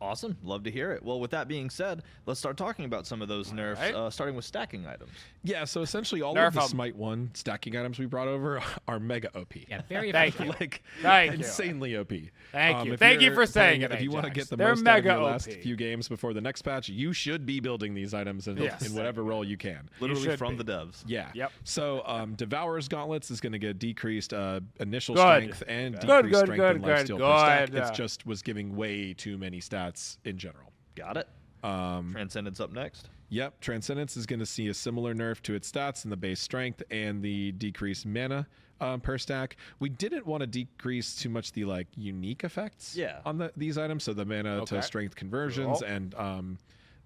Awesome. Love to hear it. Well, with that being said, let's start talking about some of those nerfs, starting with stacking items. Yeah, so essentially all of the Smite 1 stacking items we brought over are mega OP. Yeah, very effective. Like, insanely OP. Thank you. Thank you for saying it. If you want to get the most out of your last few games before the next patch, you should be building these items in whatever role you can. Literally from the devs. Yeah. Yep. So Devourer's Gauntlets is going to get decreased initial strength and decreased strength and lifesteal per stack. It just was giving way too many stats in general. Got it. Transcendence up next. Yep, Transcendence is going to see a similar nerf to its stats in the base strength and the decreased mana per stack. We didn't want to decrease too much the unique effects on these items, so the mana to strength conversions and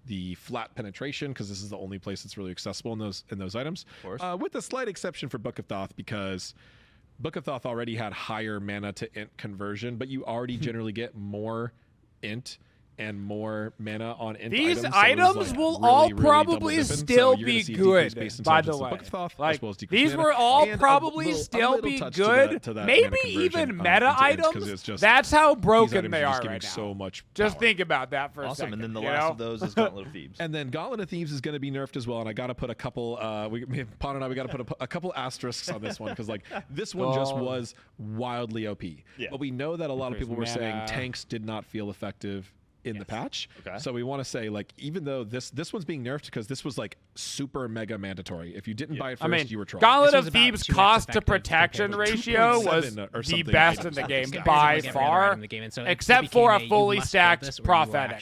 the flat penetration, because this is the only place that's really accessible in those items. Of course. With a slight exception for Book of Thoth, because Book of Thoth already had higher mana to int conversion, but you already generally get more int and more mana on int these items. So will all probably still be good, by the way. These will all probably still be good, maybe even meta items. That's how broken they are right now. So much just think about that for a second. And then the last of those is Gauntlet of Thieves. And then Gauntlet of Thieves is going to be nerfed as well, and I got to put a couple, Pawn and I, we got to put a couple asterisks on this one, because this one just was wildly OP. Yeah. But we know that a lot of people were saying tanks did not feel effective in the patch. So we want to say, even though this one's being nerfed because this was super mega mandatory. If you didn't buy it first, you were trolling. Gauntlet of Thieves cost to protection ratio was the best in the game by far, except for a fully stacked prophetic.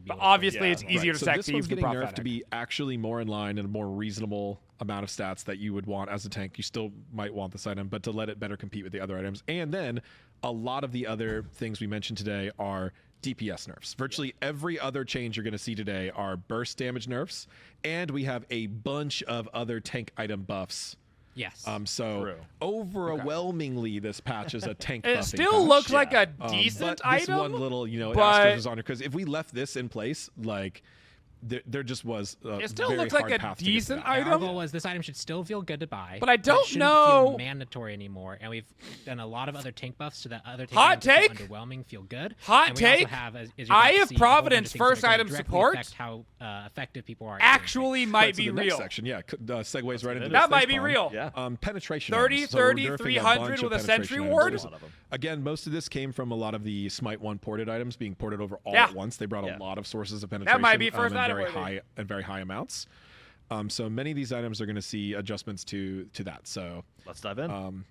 But obviously it's easier to stack Thieves than prophetic. Nerfed to be actually more in line and a more reasonable amount of stats that you would want as a tank. You still might want this item, but to let it better compete with the other items. And then a lot of the other things we mentioned today are DPS nerfs. Virtually every other change you're going to see today are burst damage nerfs, and we have a bunch of other tank item buffs. Yes. Overwhelmingly, this patch is a tank buffing It still looks like a decent item. This one little, asterisk is on it, because if we left this in place, there just was it still looks like a decent item. Our goal was this item should still feel good to buy, but I don't feel mandatory anymore. And we've done a lot of other tank buffs so that other tank items feel underwhelming, feel good. Hot take. Eye of Providence first item support. How effective people are. Actually, might be real. Section, segues right into that might be real. Yeah. Penetration. 30, 30, 300 with a sentry ward. Again, most of this came from a lot of the Smite 1 ported items being ported over all at once. They brought a lot of sources of penetration. That might be first item. Very high amounts. So many of these items are going to see adjustments to that. So let's dive in.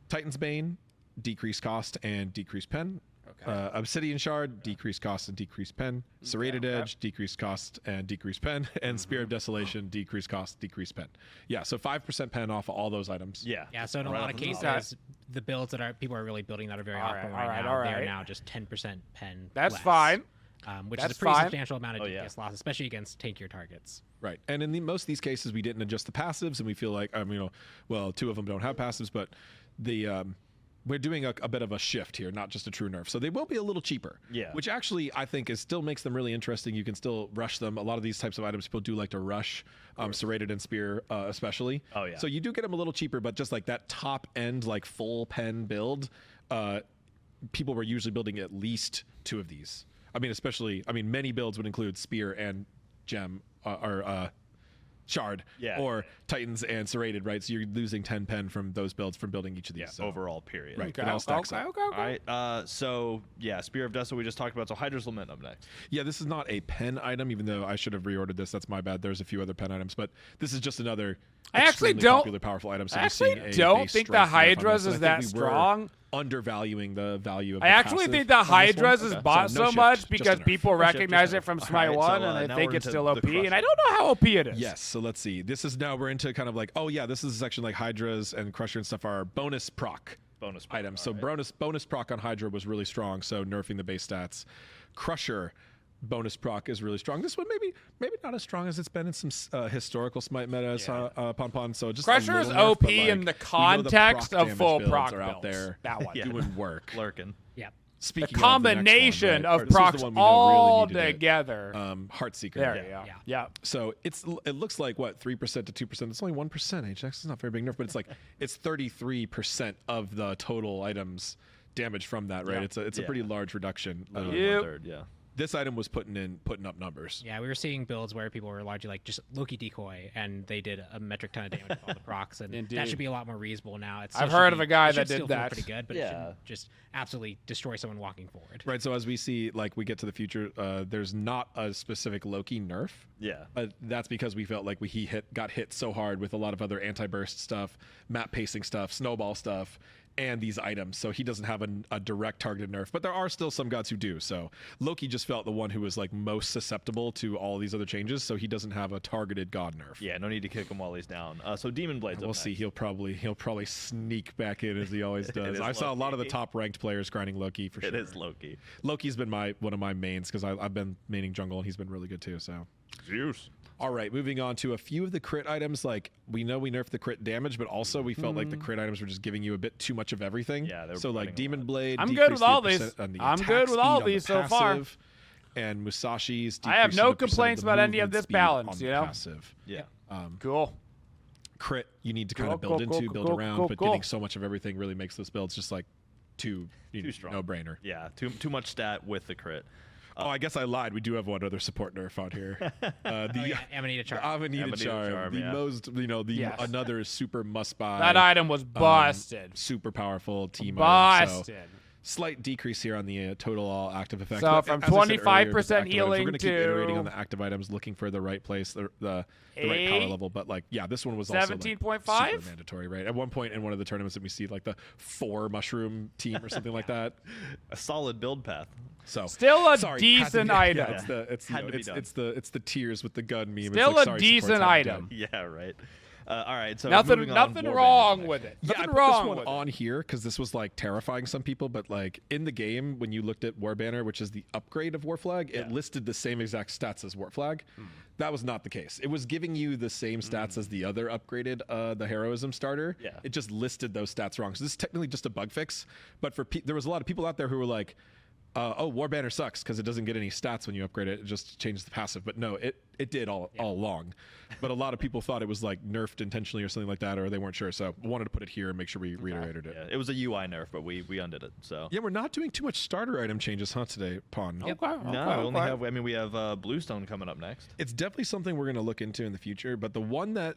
Titan's Bane, decreased cost and decreased pen. Obsidian Shard, decreased cost and decreased pen. Serrated Edge, decreased cost and decreased pen. And Spear of Desolation, decreased cost, decreased pen. Yeah, so 5% pen off all those items. Yeah, so in a lot of cases, the builds that people are really building that are very optimal right now, they're now just 10% pen That's less. Fine. Which is a pretty substantial amount of DPS loss, especially against tankier targets. Right, and in most of these cases, we didn't adjust the passives, and we feel like, two of them don't have passives, but we're doing a bit of a shift here, not just a true nerf. So they will be a little cheaper, which actually I think still makes them really interesting. You can still rush them. A lot of these types of items, people do like to rush, Serrated and Spear especially. So you do get them a little cheaper, but just that top end, full pen build, people were usually building at least 2 of these. Many builds would include Spear and Gem or Shard or Titans and Serrated, right? So you're losing 10 pen from those builds from building each of these. Overall, period. Right. It all stacks up. All right. Spear of Desolation we just talked about. So Hydra's Lament up next. Yeah, this is not a pen item, even though I should have reordered this. That's my bad. There's a few other pen items, but this is just another popular powerful item. So I actually don't think the Hydra's is that strong. undervaluing the value of I actually think that Hydra's is bought so much because people recognize it from Smite 1 and I think it's still OP, and I don't know how OP it is. Yes, so let's see. This is now we're into kind of like, oh yeah, this is a section like Hydras and Crusher and stuff are bonus proc items. So bonus proc on Hydra was really strong, so nerfing the base stats. Crusher bonus proc is really strong. This one maybe not as strong as it's been in some historical Smite metas. Pon. So just Crusher is OP in the context of full proc are out there. That one doing work, lurking. Yep. Speaking the combination of procs all together. Heartseeker. There you go. Yeah. So it looks like what 3% to 2%. It's only 1%. HX is not very big nerf, but it's like it's 33% of the total items damage from that. Right. Yeah. It's a pretty large reduction. 1/3. Yeah. This item was putting up numbers. Yeah, we were seeing builds where people were largely like just Loki decoy, and they did a metric ton of damage with all the procs, and that should be a lot more reasonable now. I've heard of a guy that did that. Pretty good, but it shouldn't just absolutely destroy someone walking forward. Right. So as we see, like we get to the future, there's not a specific Loki nerf. Yeah. That's because we felt like he got hit so hard with a lot of other anti-burst stuff, map pacing stuff, snowball stuff, and these items, so he doesn't have a direct targeted nerf, but there are still some gods who do. So Loki just felt the one who was like most susceptible to all these other changes, so he doesn't have a targeted god nerf. Yeah, no need to kick him while he's down. So Demon Blades. We'll see. He'll probably sneak back in as he always does. I saw a lot of the top ranked players grinding Loki for sure. It is Loki. Loki's been one of my mains because I've been maining jungle and he's been really good too. So. Zeus. All right, moving on to a few of the crit items. Like we know we nerfed the crit damage, but also we felt like the crit items were just giving you a bit too much of everything. Yeah, so like Demon Blade. I'm good with all these. I'm good with all these so far. And Musashi's. I have no complaints about any of this balance. You know. Passive. Yeah. Cool. Crit you need to kind of build around, but getting so much of everything really makes those builds just like too strong. No brainer. Yeah. Too much stat with the crit. I guess I lied. We do have one other support nerf out here. Amanita Charm. Amanita Charm. The most, another super must-buy. That item was busted. Super powerful team busted. Item. So slight decrease here on the total all active effect. So from 25% healing we're going to keep iterating on the active items, looking for the right place, the right power level. But like, yeah, this one was also 17.5 like, super mandatory, right? At one point in one of the tournaments that we see like the 4 mushroom team or something like that. A solid build path. So still a decent item. Yeah, it's the tears with the gun meme. Still it's a decent item. Yeah, right. All right, so nothing wrong with it. Yeah, I put this one on here because this was like terrifying some people, but like in the game when you looked at Warbanner, which is the upgrade of Warflag, it listed the same exact stats as Warflag. That was not the case. It was giving you the same stats as the other upgraded, the Heroism starter. Yeah. It just listed those stats wrong. So this is technically just a bug fix, but there was a lot of people out there who were like, Warbanner sucks because it doesn't get any stats when you upgrade it. It just changes the passive. But no, it did all along. But a lot of people thought it was like nerfed intentionally or something like that, or they weren't sure. So I wanted to put it here and make sure we reiterated it. Yeah, it was a UI nerf, but we undid it. So yeah, we're not doing too much starter item changes, today, Pawn? We have Bluestone coming up next. It's definitely something we're going to look into in the future. But the one that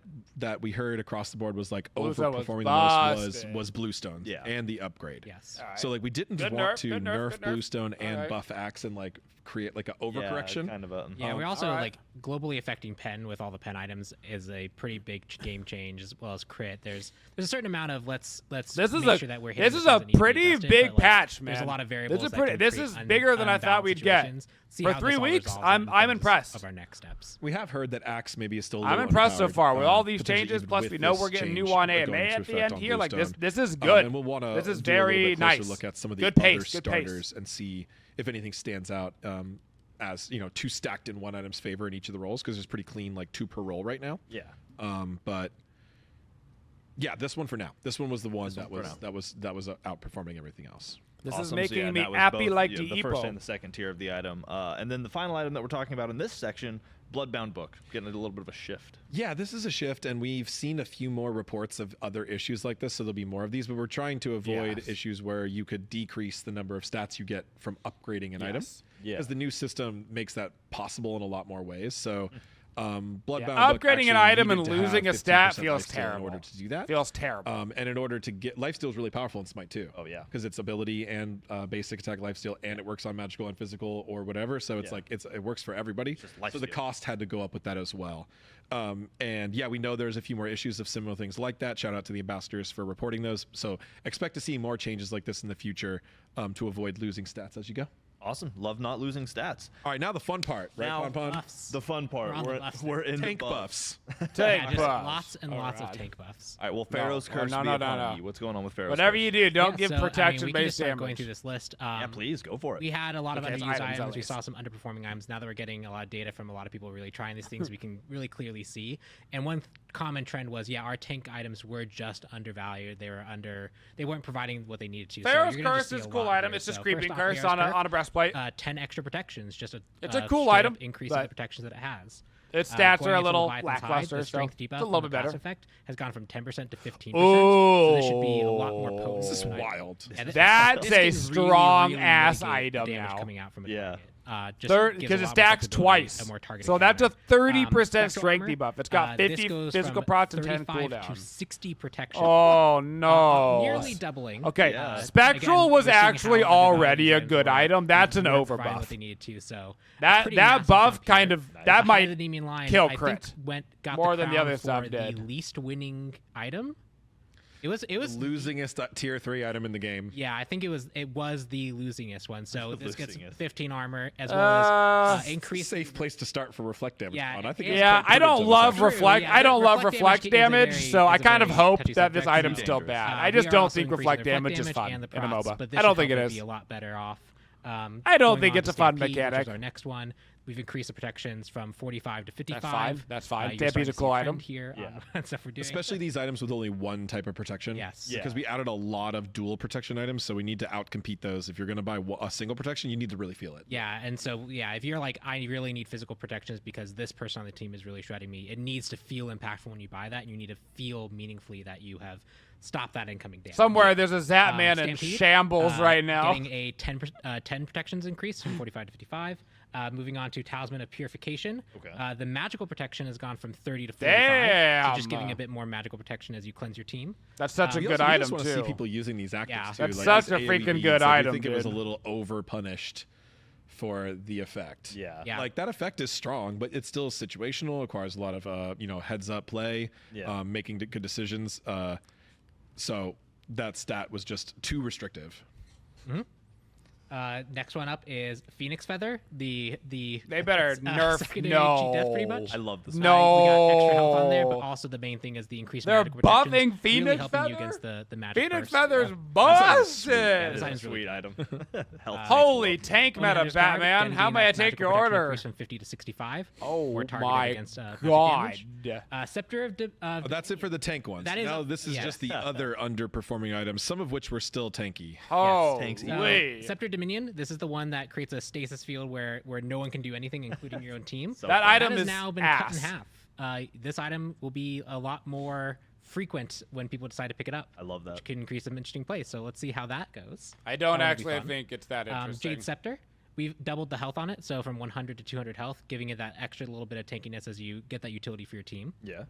we heard across the board was like overperforming the most was Bluestone. Yeah. And the upgrade. Yes. Right. So like we didn't want to nerf Bluestone and buff Axe and like create like an overcorrection. Yeah, kind of a, we're also like globally affecting pen with all the pen items is a pretty big game change, as well as crit. There's a certain amount of let's make sure that we're hitting. This is a pretty big patch, man. There's a lot of variables. This is bigger than I thought we'd get. For 3 weeks, I'm impressed. Of our next steps. We have heard that Axe maybe is still. I'm impressed so far with all these changes. Plus, we know we're getting new on AMA at the end here. Like this is good. And we'll want to. This is very nice. Look at some of the other starters and see if anything stands out. As 2 stacked in one item's favor in each of the roles, because there's pretty clean 2 per roll right now. Yeah. But yeah, this one for now. This one was the one that was outperforming everything else. This is making me happy like the the first and the second tier of the item, and then the final item that we're talking about in this section, Bloodbound Book, getting a little bit of a shift. Yeah, this is a shift, and we've seen a few more reports of other issues like this, so there'll be more of these, but we're trying to avoid issues where you could decrease the number of stats you get from upgrading an item. Because the new system makes that possible in a lot more ways. So Bloodbound upgrading an item and losing a stat feels terrible. In order to do that, feels terrible. And in order to get lifesteal is really powerful in Smite too. Oh yeah, because it's ability and basic attack lifesteal, and it works on magical and physical or whatever. So it's like it works for everybody. So the cost had to go up with that as well. And yeah, we know there's a few more issues of similar things like that. Shout out to the ambassadors for reporting those. So expect to see more changes like this in the future to avoid losing stats as you go. Awesome. Love not losing stats. All right, now the fun part, right, now, Pon? The fun part. We're in tank the buffs. Tank buffs. Lots and lots of tank buffs. All right, well, Pharaoh's curse be upon you. What's going on with Pharaoh's Whatever curse? you do, don't give protection-based damage. Going through this list. Yeah, please, go for it. We had a lot of underused items. We saw some underperforming items. Now that we're getting a lot of data from a lot of people really trying these things, we can really clearly see. And one common trend was, our tank items were just undervalued. They weren't providing what they needed to. Pharaoh's curse is a cool item. It's just creeping curse on a breastplate. 10 extra protections, just it's a cool item. Increase in the protections that it has. Its stats are a little lackluster, strength so debuff it's a little bit better. Effect has gone from 10% to 15%. Oh, so this should be a lot more potent. This is wild. That's a strong ass item now. Coming out from because it stacks twice. So that's a 30% strength debuff. It's got 50 physical prots and 10 cooldown. To 60 protection. Oh no! Nearly doubling. Okay, Spectral was actually already a good item. That's an overbuff. What they needed to. So that buff kind of that might kill crit. I think got more than the other stuff did. The least winning item. It was losingest tier 3 item in the game. Yeah, I think it was the losingest one. So this gets 15 armor as well as increased safe place to start for reflect damage. Yeah, I think I don't love reflect. I don't love reflect damage, so I kind of hope that this item's still bad. I just don't think reflect damage is fun in a MOBA. I don't think it is. Be a lot better off. I don't think it's a fun mechanic. Which is our next one. We've increased the protections from 45 to 55. That's fine. Stampy's a cool item here. Stuff we're doing. Especially these items with only one type of protection. Yes. Because we added a lot of dual protection items, so we need to outcompete those. If you're going to buy a single protection, you need to really feel it. Yeah, and so if you're like, I really need physical protections because this person on the team is really shredding me, it needs to feel impactful when you buy that, and you need to feel meaningfully that you have stopped that incoming damage. Somewhere there's a Zapman in shambles right now. Getting a 10 protections increase from 45 to 55. Moving on to Talisman of Purification. Okay. The magical protection has gone from 30 to 45. Damn. So just giving a bit more magical protection as you cleanse your team. That's such a good item, too. I just want to see people using these actives, too. That's such a freaking good item, I think it was a little over-punished for the effect. Yeah. Like, that effect is strong, but it's still situational. It requires a lot of, heads-up play, making good decisions. So that stat was just too restrictive. Mm-hmm. Next one up is Phoenix Feather. They better nerf death pretty much. I love this. We got extra health on there, but also the main thing is the increased magic protection. They're buffing Phoenix really helping Feather? You against the magic Phoenix burst. Feather's busted. That's a sweet item. Holy tank meta, Batman. How may I take your order? From 50 to 65. Oh we're my against, god. Scepter of that's it for the tank ones. Now this is just the other underperforming items, some of which were still tanky. Oh, Scepter Dominion. This is the one that creates a stasis field where no one can do anything, including your own team. That item has is now been cut in half. This item will be a lot more frequent when people decide to pick it up. I love that. Which can increase some interesting plays. So let's see how that goes. I don't actually think it's that interesting. Jade Scepter. We've doubled the health on it, so from 100 to 200 health, giving it that extra little bit of tankiness as you get that utility for your team. Yeah.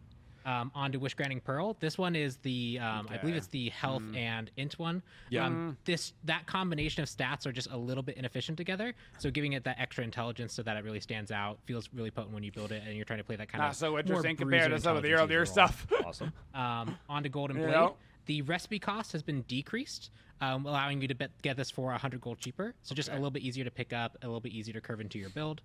On to Wish Granting Pearl. This one is the I believe it's the health and int one. Yeah. That combination of stats are just a little bit inefficient together. So giving it that extra intelligence so that it really stands out, feels really potent when you build it, and you're trying to play that kind of not so interesting compared to some of the earlier stuff. Awesome. On to Golden Blade. The recipe cost has been decreased, allowing you to get this for 100 gold cheaper. So just a little bit easier to pick up, a little bit easier to curve into your build.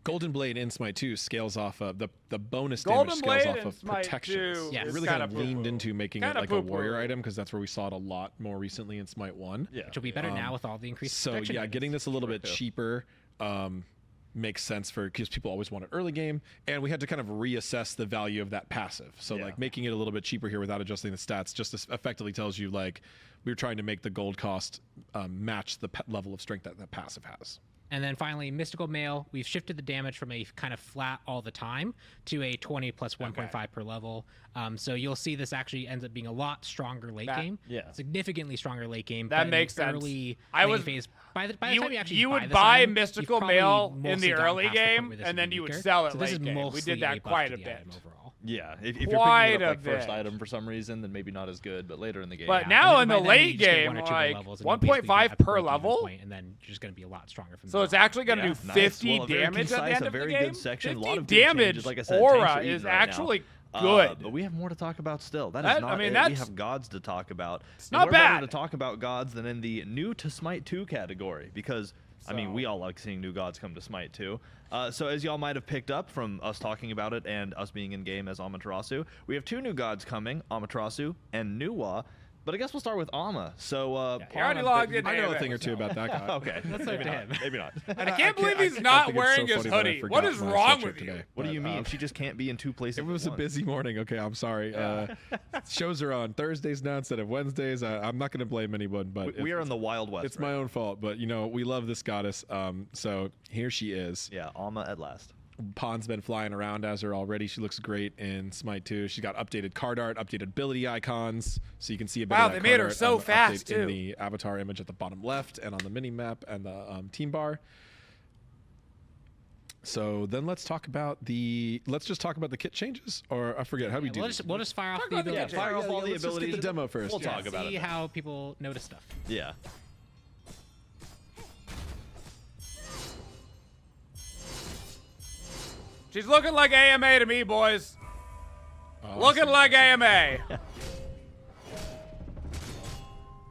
Golden Blade in Smite 2 scales off of the bonus damage scales off of protections. Yes. It really kind of leaned into making it like a warrior item because that's where we saw it a lot more recently in Smite 1. Yeah. Which will be better now with all the increased protection. So getting this a little bit cheaper makes sense because people always want it early game, and we had to kind of reassess the value of that passive. So like making it a little bit cheaper here without adjusting the stats just effectively tells you like we were trying to make the gold cost match the level of strength that passive has. And then finally, Mystical Mail, we've shifted the damage from a kind of flat all the time to a 20 plus 1.5 per level. So you'll see this actually ends up being a lot stronger late game. Yeah. Significantly stronger late game. That makes sense. Early phase. By the time you would buy Mystical Mail in the early game, and then you would sell it late game. We did that quite a bit. Yeah, if you're picking it up like first item for some reason, then maybe not as good. But later in the game, but now in the late game, like 1.5 per level, and then you're just going to be a lot stronger from. So it's actually going to do 50 damage at the end of the game. 50 damage aura is actually good. But we have more to talk about still. That is not it. We have gods to talk about. It's not bad. Better to talk about gods than in the new to Smite 2 category, because I mean, we all like seeing new gods come to Smite 2. So as y'all might have picked up from us talking about it and us being in game as Amaterasu, we have 2 new gods coming, Amaterasu and Nuwa. But I guess we'll start with Ama. So, I already logged in. I know a thing or two about that guy. Okay, that's maybe not. Maybe not. And I can't believe he's not wearing his hoodie. What is wrong with you? What do you mean? She just can't be in 2 places. It was a busy morning. Okay, I'm sorry. Shows are on Thursdays now instead of Wednesdays. I'm not going to blame anyone, but we are in the Wild West. It's my own fault, but we love this goddess. So here she is. Yeah, Ama at last. Pawn's been flying around as her already. She looks great in Smite 2. She got updated card art, updated ability icons, so you can see a bit of that they made her so fast too. In the avatar image at the bottom left and on the mini map and the team bar. So then let's just talk about the kit changes, or I forget how do we do. We'll just fire off the abilities. Fire off all the abilities. Let's get the demo first. We'll talk about it. See how people notice stuff. Yeah. She's looking like AMA to me, boys. Looking like AMA.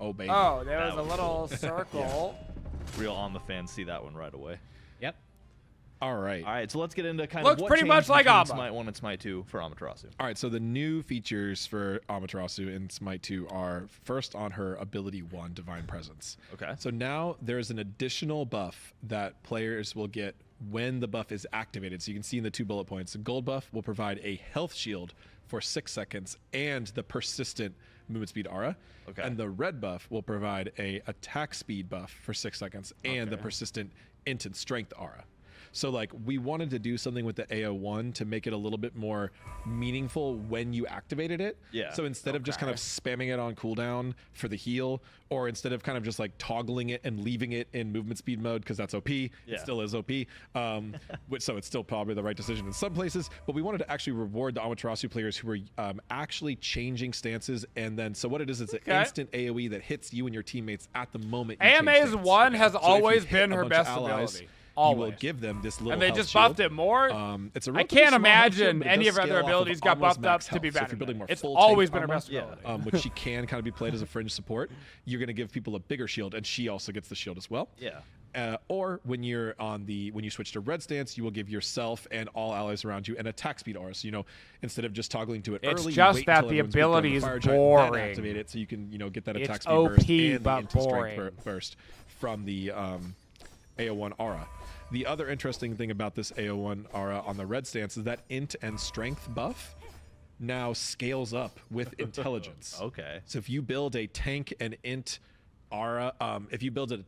Oh, baby. Oh, there was a little circle. Yeah. Real Ama fans see that one right away. Yep. All right. So let's get into kind of what pretty much like Ama. Smite 1 and Smite 2 for Amaterasu. All right, so the new features for Amaterasu in Smite 2 are first on her ability 1, Divine Presence. Okay. So now there's an additional buff that players will get when the buff is activated. So you can see in the 2 bullet points, the gold buff will provide a health shield for 6 seconds and the persistent movement speed aura. Okay. And the red buff will provide a attack speed buff for 6 seconds and the persistent int and strength aura. So like we wanted to do something with the AO1 to make it a little bit more meaningful when you activated it. Yeah. So instead of just kind of spamming it on cooldown for the heal, or instead of kind of just like toggling it and leaving it in movement speed mode because that's OP, it still is OP. So it's still probably the right decision in some places. But we wanted to actually reward the Amaterasu players who were actually changing stances. And then so what it is, it's an instant AoE that hits you and your teammates at the moment. AMA's 1 has always been her best ability. You will give them this little. And they just shield. buffed it more. It's a I can't imagine any of her other abilities got buffed up to be better. So it's always been her best ability. Which she can kind of be played as a fringe support. You're going to give people a bigger shield, and she also gets the shield as well. Yeah. Or when you're when you switch to red stance, you will give yourself and all allies around you an attack speed aura. So instead of just toggling to it early, it's just that the ability is boring. Activate it so you can get that attack it's speed OP, burst and the instant boring. strength burst from the AO1 aura. The other interesting thing about this AO1 aura on the red stance is that int and strength buff now scales up with intelligence. Okay. So if you build a tank and int aura, if you build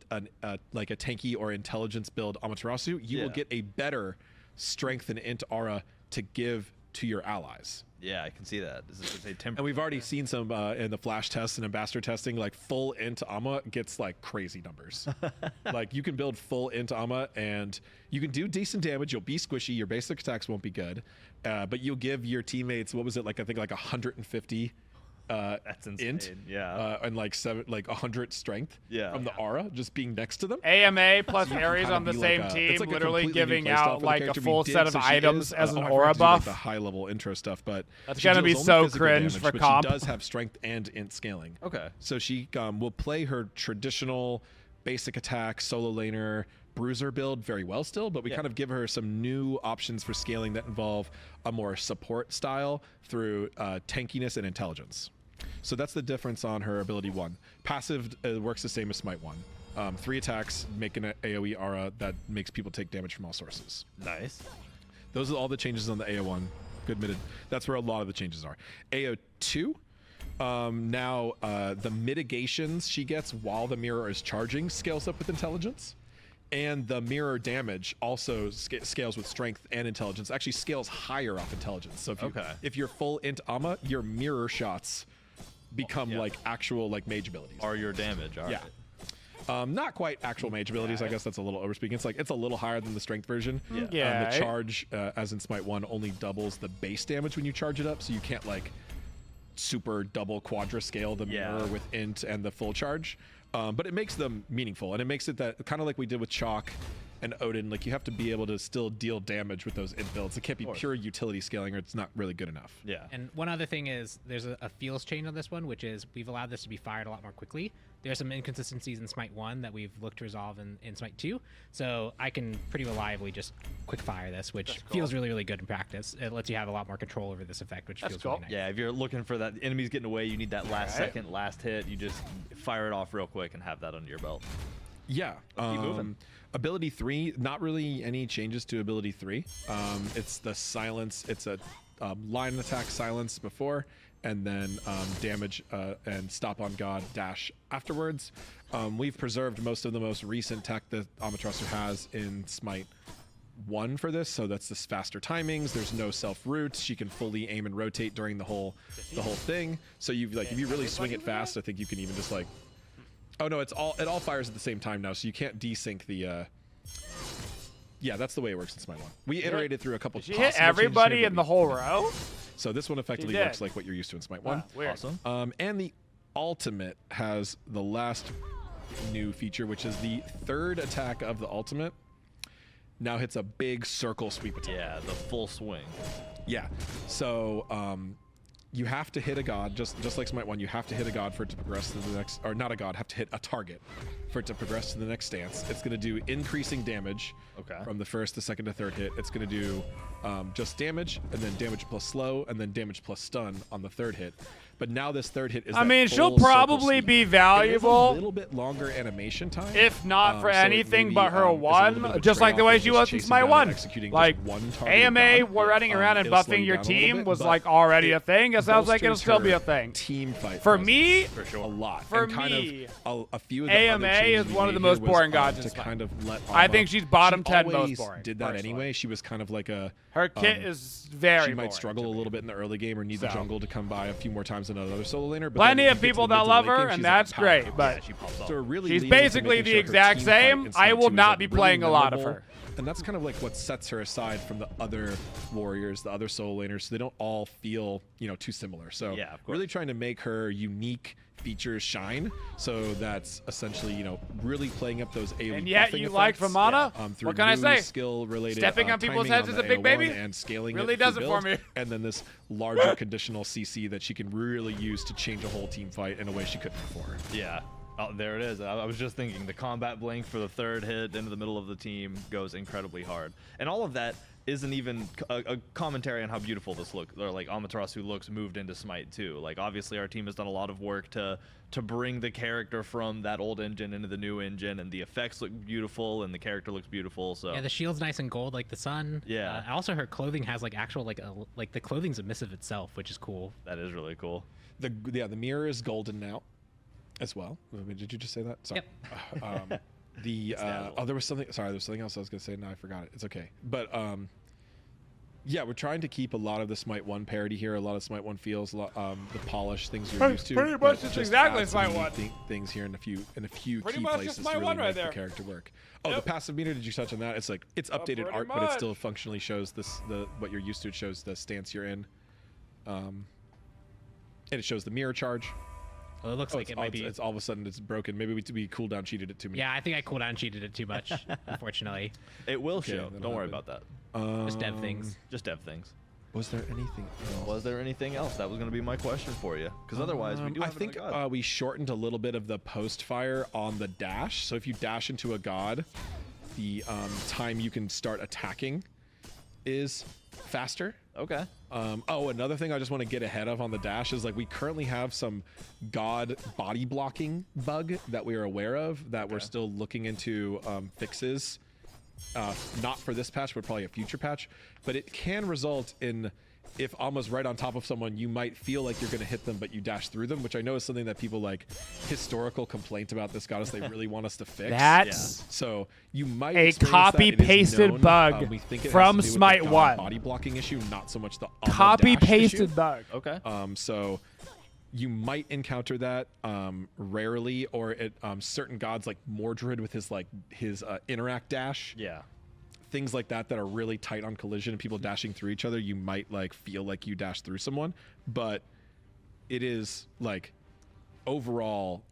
like a tanky or intelligence build Amaterasu, you will get a better strength and int aura to give to your allies. Yeah, I can see that. This is a temporary. And we've already seen some in the flash tests and ambassador testing, like full int Ama gets like crazy numbers. Like you can build full int Ama and you can do decent damage. You'll be squishy. Your basic attacks won't be good, but you'll give your teammates, what was it, like I think like 150 that's insane. Int, and like 100 strength from the aura just being next to them. AMA plus Ares on the same team, like literally giving out like a full set of items as an aura buff. The high level intro stuff, but that's gonna be so cringe for comp. She does have strength and int scaling. Okay, so she will play her traditional basic attack solo laner bruiser build very well still, but we kind of give her some new options for scaling that involve a more support style through tankiness and intelligence. So that's the difference on her ability 1. Passive works the same as Smite 1. 3 attacks, make an AoE aura that makes people take damage from all sources. Nice. Those are all the changes on the AO1. Good admitted. That's where a lot of the changes are. AO2, now the mitigations she gets while the mirror is charging scales up with intelligence. And the mirror damage also scales with strength and intelligence. Actually scales higher off intelligence. So if you're full int Ama, your mirror shots become like actual like mage abilities. Are your damage? All right. Not quite actual mage abilities. I guess that's a little overspeaking. It's a little higher than the strength version. The charge, as in Smite 1, only doubles the base damage when you charge it up, so you can't like super double quadra scale the mirror with int and the full charge. But it makes them meaningful, and it makes it that kind of like we did with Chalk and Odin, like you have to be able to still deal damage with those int builds. It can't be pure utility scaling or it's not really good enough. Yeah. And one other thing is there's a feels change on this one, which is we've allowed this to be fired a lot more quickly. There are some inconsistencies in Smite 1 that we've looked to resolve in Smite 2. So I can pretty reliably just quick fire this, which feels really, really good in practice. It lets you have a lot more control over this effect, which feels really nice. Yeah, if you're looking for that, enemy's getting away, you need that last second, last hit, you just fire it off real quick and have that under your belt. Yeah. Keep moving. Ability 3, not really any changes to ability 3. It's the silence. It's a line attack silence before, and then damage and stop on God dash afterwards. We've preserved most of the most recent tech that Amaterasu has in Smite 1 for this, so that's this faster timings. There's no self roots. She can fully aim and rotate during the whole thing. So you like if you really swing it fast, I think you can even just like. Oh no, it all fires at the same time now, so you can't desync the. Yeah, that's the way it works in Smite 1. We iterated through a couple. Did you hit everybody in the whole row? So this one effectively works like what you're used to in Smite 1. Weird. Awesome. And the ultimate has the last new feature, which is the third attack of the ultimate. Now hits a big circle sweep attack. Yeah, the full swing. Yeah. So you have to hit a god, just like Smite 1, you have to hit a god for it to progress to the next, or not a god, have to hit a target for it to progress to the next stance. It's going to do increasing damage from the first, the second, to third hit. It's going to do just damage, and then damage plus slow, and then damage plus stun on the third hit. But now this third hit is I mean, she'll probably be valuable. A little bit longer animation time. If not for anything but her one, just like the way she was in Smite 1. Like, AMA running around and buffing your team was like already a thing. It sounds like it'll still be a thing. Team fight. For me, for sure. A lot. For and kind me, of a few of the AMA is one of the most boring gods in Smite. Kind of let I think she's bottom 10 most boring. Did that anyway. She was kind of like a. Her kit is very She might struggle a little bit in the early game or need the jungle to come by a few more times than another solo laner. But plenty of people that love her, and that's great. But she's basically the exact same. I will not be playing a lot of her. And that's kind of like what sets her aside from the other warriors, the other solo laners. So they don't all feel, too similar. So really trying to make her unique features shine. So that's essentially, really playing up those AoE. And yet you like Ramana? What can I say? Skill related. Stepping on people's heads is a big baby. And scaling really does it for me. And then this larger conditional CC that she can really use to change a whole team fight in a way she couldn't before. Yeah. Oh, there it is. I was just thinking the combat blink for the third hit into the middle of the team goes incredibly hard. And all of that isn't even a commentary on how beautiful this looks, or like Amaterasu looks moved into Smite 2. Like obviously our team has done a lot of work to bring the character from that old engine into the new engine, and the effects look beautiful and the character looks beautiful. So yeah, the shield's nice and gold like the sun. Yeah. Also her clothing has like actual like the clothing's a missive itself, which is cool. That is really cool. The mirror is golden now as well. Did you just say that? Sorry. Yep. There was something. Sorry, there was something else I was gonna say. No, I forgot it. It's okay. But yeah, we're trying to keep a lot of the Smite 1 parody here. A lot of Smite 1 feels, the polish things you're used to. Pretty much just exactly Smite 1. Things here in a few key places Smite really 1 make right there. the character work. Oh, the passive meter. Did you touch on that? It's like it's updated art, but it still functionally shows what you're used to. It shows the stance you're in, and it shows the mirror charge. Well, it looks like it might be. It's all of a sudden it's broken. Maybe we cooldown cheated it too much. Yeah, I think I cooldown cheated it too much. Unfortunately, it will show. Don't worry about that. Just dev things. Just dev things. Was there anything else? Was there anything else? That was going to be my question for you. Because otherwise, we do have I think we shortened a little bit of the post fire on the dash. So if you dash into a god, the time you can start attacking is faster. Okay. Another thing I just want to get ahead of on the dash is like we currently have some god body blocking bug that we are aware of that we're still looking into fixes. Not for this patch, but probably a future patch. But it can result in if almost right on top of someone, you might feel like you're going to hit them, but you dash through them, which I know is something that people like historical complaint about this goddess. They really want us to fix. That's so you might a copy-pasted bug from Smite 1. Body blocking issue, not so much the copy-pasted bug. Okay. So you might encounter that rarely, or at certain gods like Mordred with his interact dash. Yeah. Things like that are really tight on collision and people dashing through each other, you might like feel like you dash through someone, but it is like overall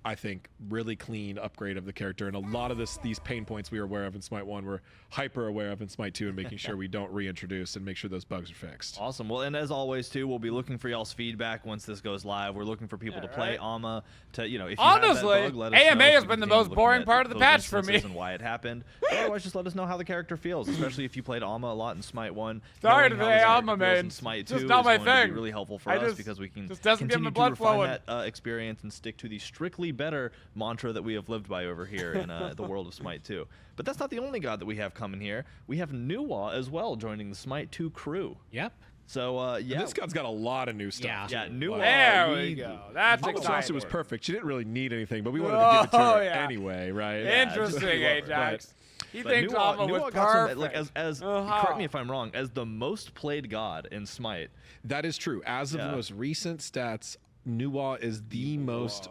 I think really clean upgrade of the character, and a lot of these pain points we were aware of in Smite 1 we're hyper aware of in Smite 2 and making sure we don't reintroduce and make sure those bugs are fixed. Awesome. Well, and as always too, we'll be looking for y'all's feedback once this goes live. We're looking for people to play Ama to, if you honestly, have that bug, let us AMA know has been the most boring part of the patch for me. And why it happened. Otherwise, just let us know how the character feels, especially if you played Ama a lot in Smite 1. Sorry to say Ama, man. Smite 2 just not my thing. thing. Be really helpful for us because we can continue to refine that experience and stick to the strictly better mantra that we have lived by over here in the world of Smite 2. But that's not the only god that we have coming here. We have Nuwa as well joining the Smite 2 crew. Yep. So yeah, this god's got a lot of new stuff. Yeah, Nuwa. There we go. That's exciting. Was perfect. She didn't really need anything, but we wanted to give it to her anyway, right? Interesting, Ajax. He thinks Ama was perfect. Like correct me if I'm wrong, as the most played god in Smite. That is true. As of the most recent stats, Nuwa is the most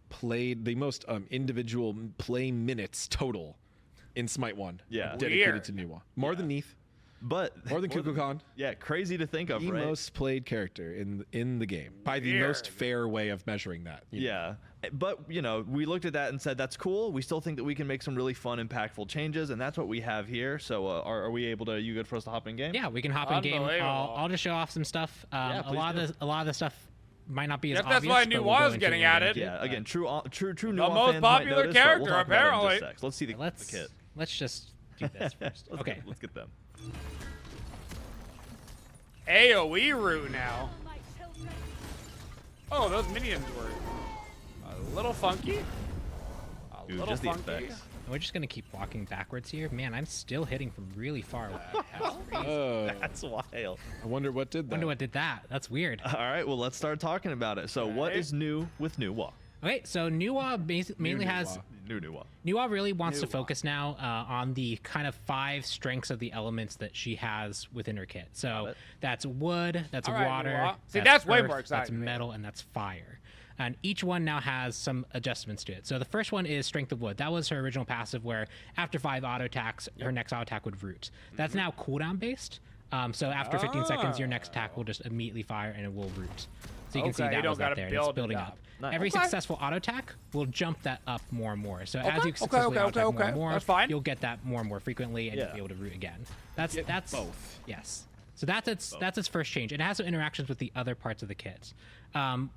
played, the most individual play minutes total in Smite 1. Yeah. Dedicated to Nuwa. More than Neith. But more than Kukulkan. Yeah, crazy to think of, the right? The most played character in the game by the most fair way of measuring that. Yeah. But, we looked at that and said, that's cool. We still think that we can make some really fun, impactful changes, and that's what we have here. So are we able to, you good for us to hop in game? Yeah, we can hop in game. I'll just show off some stuff. A lot of the stuff might not be as obvious. That's why Nuwa is getting added. Yeah, again, true Nuwa the most popular character, apparently. Let's see the kit. Let's just do this first. Okay. Let's get them. AoE route now. Oh, those minions were a little funky. Just the effects. We're just gonna keep walking backwards here. Man, I'm still hitting from really far away. That's wild. I wonder what did that. That's weird. All right, well, let's start talking about it. So what is new with Nuwa? Okay, so Nuwa mainly has... Nuwa really wants to focus now on the kind of 5 strengths of the elements that she has within her kit. So that's wood, that's water, that's way earth, more exciting. That's metal, and that's fire. And each one now has some adjustments to it. So the first one is Strength of Wood. That was her original passive where after 5 auto attacks, her next auto attack would root. That's now cooldown based. So after 15 seconds, your next attack will just immediately fire and it will root. So you can see that was up there. It's building up. Nice. Every successful auto attack will jump that up more and more. So as you successfully auto attack more and more, you'll get that more and more frequently, and you'll be able to root again. That's both. Yes. So that's its first change. It has some interactions with the other parts of the kit.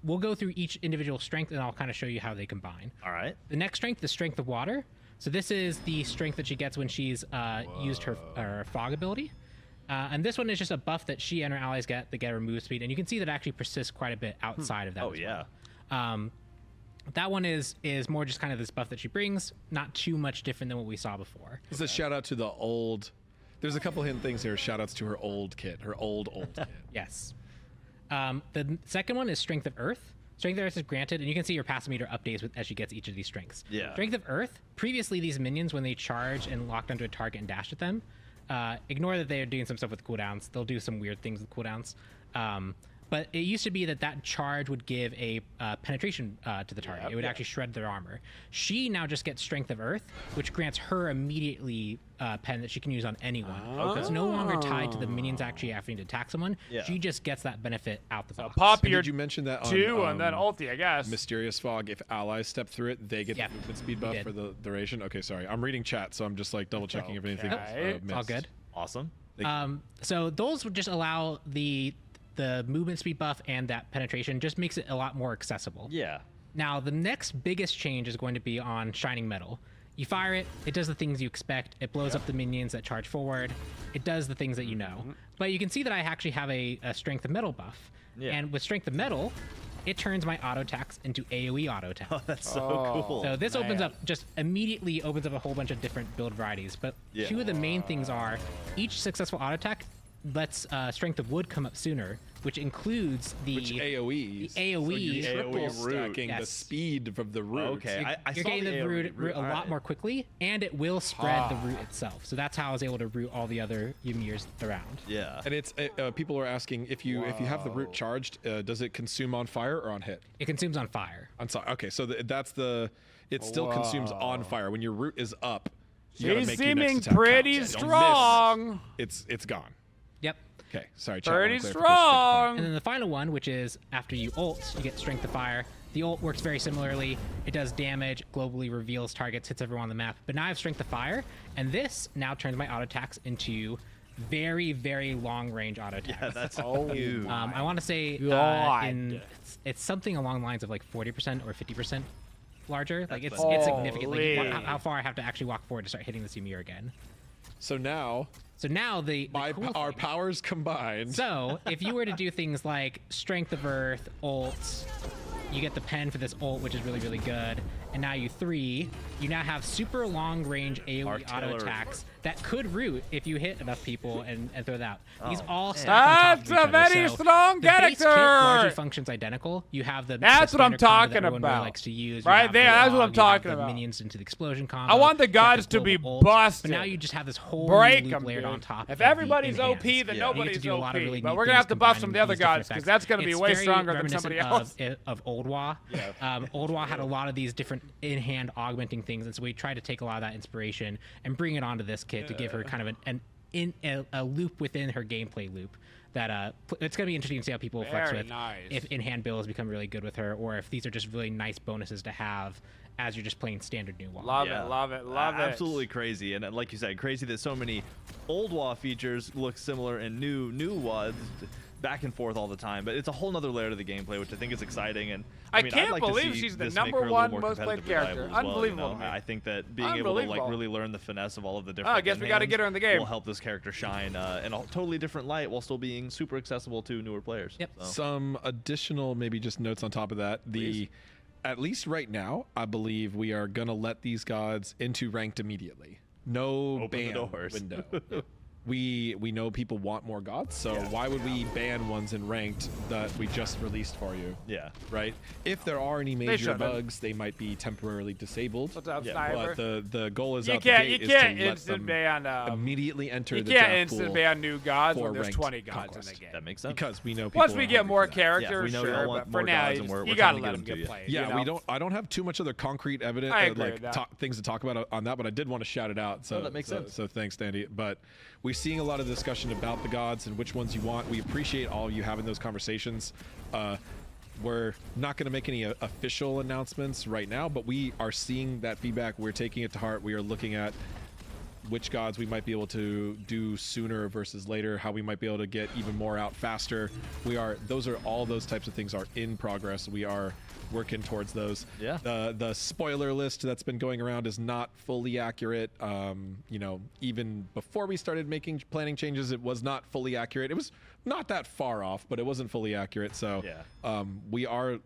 We'll go through each individual strength, and I'll kind of show you how they combine. All right. The next strength, the Strength of Water. So this is the strength that she gets when she's used her fog ability. And this one is just a buff that she and her allies get. They get her move speed, and you can see that it actually persists quite a bit outside of that. Oh, yeah. That one is more just kind of this buff that she brings, not too much different than what we saw before. This is a shout out to the old. There's a couple hidden things here. Shout outs to her old kit, her old kit. Yes. The second one is Strength of Earth. Strength of Earth is granted, and you can see your passive meter updates as she gets each of these strengths. Yeah. Strength of Earth. Previously, these minions, when they charge and locked onto a target and dashed at them, ignore that they are doing some stuff with cooldowns. They'll do some weird things with cooldowns. But it used to be that charge would give a penetration to the target. It would actually shred their armor. She now just gets Strength of Earth, which grants her immediately pen that she can use on anyone. Okay. It's no longer tied to the minions actually having to attack someone. Yeah. She just gets that benefit out the box. Pop your did you mention that on 2 and then ulti, I guess. Mysterious Fog, if allies step through it, they get the movement speed buff for the duration? Okay, sorry. I'm reading chat, so I'm just like double checking if anything else missed. All good. Awesome. So those would just allow the movement speed buff and that penetration just makes it a lot more accessible. Yeah. Now, the next biggest change is going to be on Shining Metal. You fire it, it does the things you expect. It blows up the minions that charge forward. It does the things that you know. But you can see that I actually have a Strength of Metal buff. Yeah. And with Strength of Metal, it turns my auto attacks into AoE auto attacks. Oh, that's so cool. So this opens up, just immediately opens up a whole bunch of different build varieties. But 2 of the main things are each successful auto attack lets Strength of Wood come up sooner, which includes the AoEs. The AoEs. So triple stacking the speed of the root. Okay, you're getting the root a lot more quickly, and it will spread the root itself. So that's how I was able to root all the other Ymir's around. Yeah, and it's people are asking if you have the root charged, does it consume on fire or on hit? It consumes on fire. Okay, so that's the. It still consumes on fire when your root is up. He's seeming pretty strong. It's gone. Yep. Okay, sorry. Pretty strong. And then the final one, which is after you ult, you get Strength of Fire. The ult works very similarly. It does damage, globally reveals targets, hits everyone on the map. But now I have Strength of Fire, and this now turns my auto attacks into very, very long range auto attacks. Yeah, that's huge. I want to say it's something along the lines of like 40% or 50% larger. Like it's significant. Like how far I have to actually walk forward to start hitting this Ymir again. So now our powers combined. So if you were to do things like Strength of Earth, ult, you get the pen for this ult, which is really, really good. And now you now have super long range AoE auto attacks that could root if you hit enough people and throw that out. These all stack on top of each other. That's a very strong character. The base kit largely functions identical. You have that's what I'm talking that about. Likes to use. Right there, that's what I'm talking about. Minions into the explosion combo. I want the gods to be busted. But now you just have this whole loop layered on top. If everybody's OP, then nobody's OP. But we're gonna have to buff some of the other gods because that's gonna be way stronger than somebody else. Of Old Wa. Old Wa had a lot of these different in-hand augmenting things, and so we tried to take a lot of that inspiration and bring it onto this kit to give her kind of a loop within her gameplay loop that it's going to be interesting to see how people flex with if in-hand builds become really good with her, or if these are just really nice bonuses to have as you're just playing standard new WoW. Love it. Absolutely crazy. And like you said, crazy that so many old WoW features look similar and new WoW back and forth all the time, but it's a whole nother layer to the gameplay, which I think is exciting. And I mean, can't I'd like believe to see she's the this number make her a one little more most played competitively character. viable as well, Unbelievable. you know? I think that being able to like really learn the finesse of all of the different I guess we got to get her in the game. will help this character shine in a totally different light while still being super accessible to newer players. Yep. So. Some additional maybe just notes on top of that. At least right now, I believe we are gonna let these gods into ranked immediately. No ban window. We know people want more gods, so why would we ban ones in ranked that we just released for you? Yeah. Right? If there are any major bugs, they might be temporarily disabled. What's up, but the goal is you can't instant ban immediately enter the draft pool. You can't instant ban new gods when there's 20 gods in the game. That makes sense. Because we know people once we get more characters, sure, but for now you gotta let them get played. Yeah, I don't have too much other concrete evidence things to talk about on that, but I did want to shout it out. So that makes sense. So thanks, Dandy. But we're seeing a lot of discussion about the gods and which ones you want. We appreciate all of you having those conversations. We're not going to make any official announcements right now, but we are seeing that feedback. We're taking it to heart. We are looking at which gods we might be able to do sooner versus later, how we might be able to get even more out faster. All those types of things are in progress. We are working towards those. Yeah. The spoiler list that's been going around is not fully accurate. Even before we started planning changes, it was not fully accurate. It was not that far off, but it wasn't fully accurate. So we are,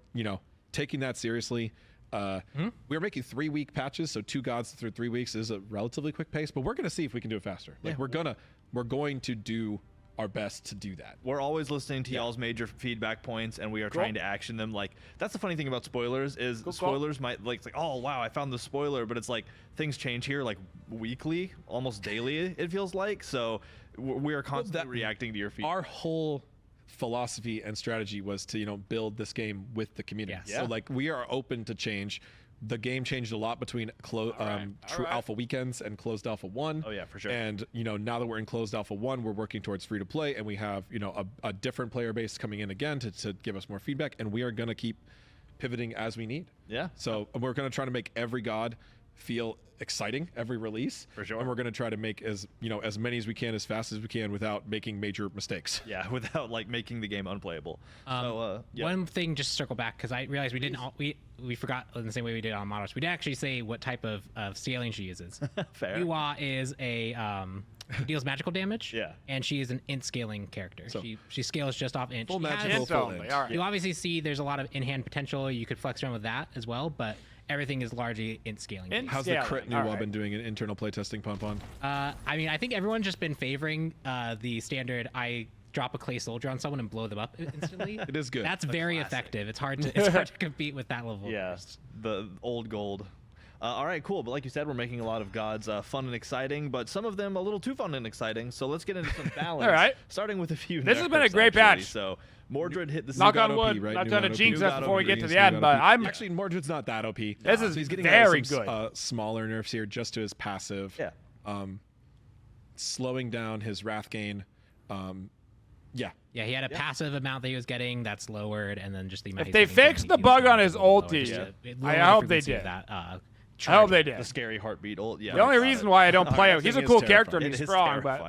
taking that seriously. We are making 3-week patches, so 2 gods through 3 weeks is a relatively quick pace, but we're going to see if we can do it faster. We're going to do our best to do that. We're always listening to y'all's major feedback points, and we are trying to action them. Like, that's the funny thing about spoilers is spoilers might like oh wow, I found the spoiler, but it's like things change here like weekly, almost daily. It feels like so we are constantly reacting to your feedback. Our whole philosophy and strategy was to build this game with the community. So like we are open to change. The game changed a lot between true alpha weekends and closed alpha 1. Oh yeah, for sure. And now that we're in closed alpha 1, we're working towards free to play, and we have a different player base coming in again to give us more feedback, and we are going to keep pivoting as we need. Yeah. So we're going to try to make every god feel exciting every release, for sure, and we're going to try to make as many as we can as fast as we can without making major mistakes. Yeah, without like making the game unplayable. One thing, just to circle back, because I realized we forgot in the same way we did on Amaterasu. We didn't actually say what type of scaling she uses. Fair. Yuwa is deals magical damage. Yeah. And she is an int scaling character. So she scales just off int. Full magical, full int. You obviously see there's a lot of in-hand potential. You could flex around with that as well, but everything is largely int scaling. How's the crit new been doing in internal playtesting, Pompon? I mean, I think everyone's just been favoring the standard. I drop a clay soldier on someone and blow them up instantly. It is good. That's very effective. It's hard to compete with that level. Yeah, the old gold. All right, cool. But like you said, we're making a lot of gods fun and exciting, but some of them a little too fun and exciting. So let's get into some balance. All right. Starting with a few. This has been a great patch. So Mordred hit the knock on wood. Right? Not trying to jinx us before we get to the end, but I'm actually Mordred's not that OP. This is he's getting very some, good. Smaller nerfs here just to his passive. Yeah. Slowing down his wrath gain. Yeah, he had a passive amount that he was getting that's lowered, and then just the amount. If they fixed the bug on his ulti, I hope they did. I hope they did. The scary heartbeat ult. Yeah. The only reason why I don't play him, he's a cool character and he's strong, but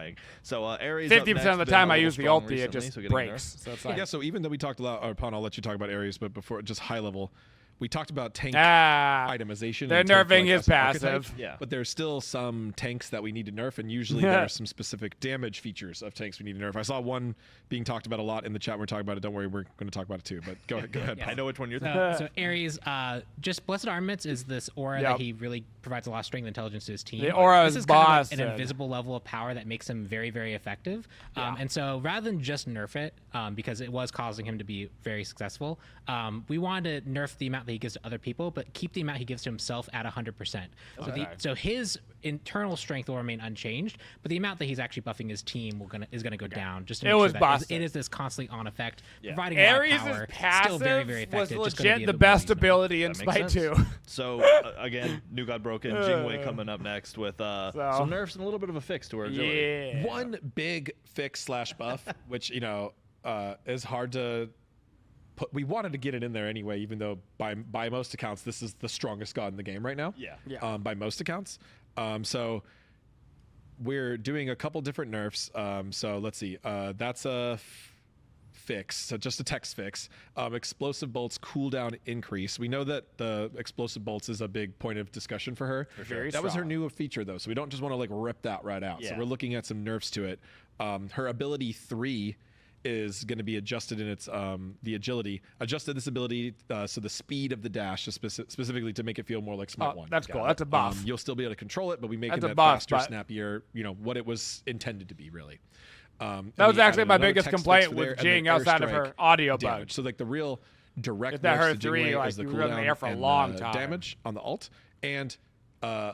so Ares 50% of the time I use the ulti, it just breaks. So it's like, yeah. So even though we talked a lot, I'll let you talk about Ares, but before just high level. We talked about tank itemization. They're nerfing his passive. Yeah. But there's still some tanks that we need to nerf, and usually there are some specific damage features of tanks we need to nerf. I saw one being talked about a lot in the chat. We're talking about it. Don't worry, we're going to talk about it too. But go ahead. I know which one you're thinking. So Ares, just Blessed Armaments is this aura that he really provides a lot of strength and intelligence to his team. The aura this is kind of an invisible level of power that makes him very, very effective. And so rather than just nerf it, because it was causing him to be very successful, we wanted to nerf the amount that he gives to other people, but keep the amount he gives to himself at 100%. So his internal strength will remain unchanged, but the amount that he's actually buffing his team is gonna go down. Just to make sure that it is this constantly on effect, providing a lot of power. Passive still very, very effective. Was legit the best ability in Smite 2. So again, New God Broken, Jingwei coming up next with some nerfs and a little bit of a fix to her agility. One big fix / buff, which is hard to. We wanted to get it in there anyway, even though by most accounts this is the strongest god in the game right now. Yeah. By most accounts. So we're doing a couple different nerfs. So let's see. That's a fix. So just a text fix. Explosive bolts cooldown increase. We know that the explosive bolts is a big point of discussion for her. For sure. That was her new feature though, so we don't just want to rip that right out. So we're looking at some nerfs to it. Her ability 3 is going to be adjusted in its the agility. Adjusted this ability so the speed of the dash is specifically to make it feel more like Smite 1. That's cool. That's a buff. You'll still be able to control it, but we make it faster, snappier. What it was intended to be, really. That was actually my biggest complaint with Jing outside of her audio bug. So the real direct nerfs to Jingwei is the cooldown for a long time. Damage on the ult and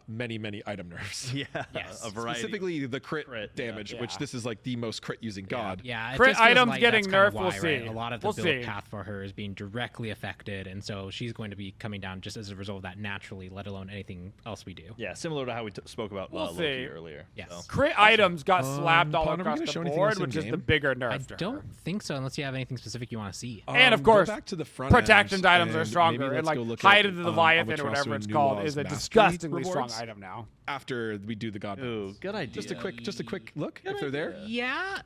many item nerfs. A variety. Specifically the crit damage, which this is the most crit using god. Crit items getting nerfed. We'll see. Right? A lot of the build path for her is being directly affected, and so she's going to be coming down just as a result of that naturally, let alone anything else we do. Yeah, similar to how we spoke about Loki earlier. Yes. So. Crit items got slapped all across the board, which is the bigger nerf. I don't think so, unless you have anything specific you want to see. And of course, back to the front protection items are stronger, and Hide of the Leviathan or whatever it's called is a disgustingly strong item now. After we do the god Ooh, good idea. Just a quick look if they're there. Yeah.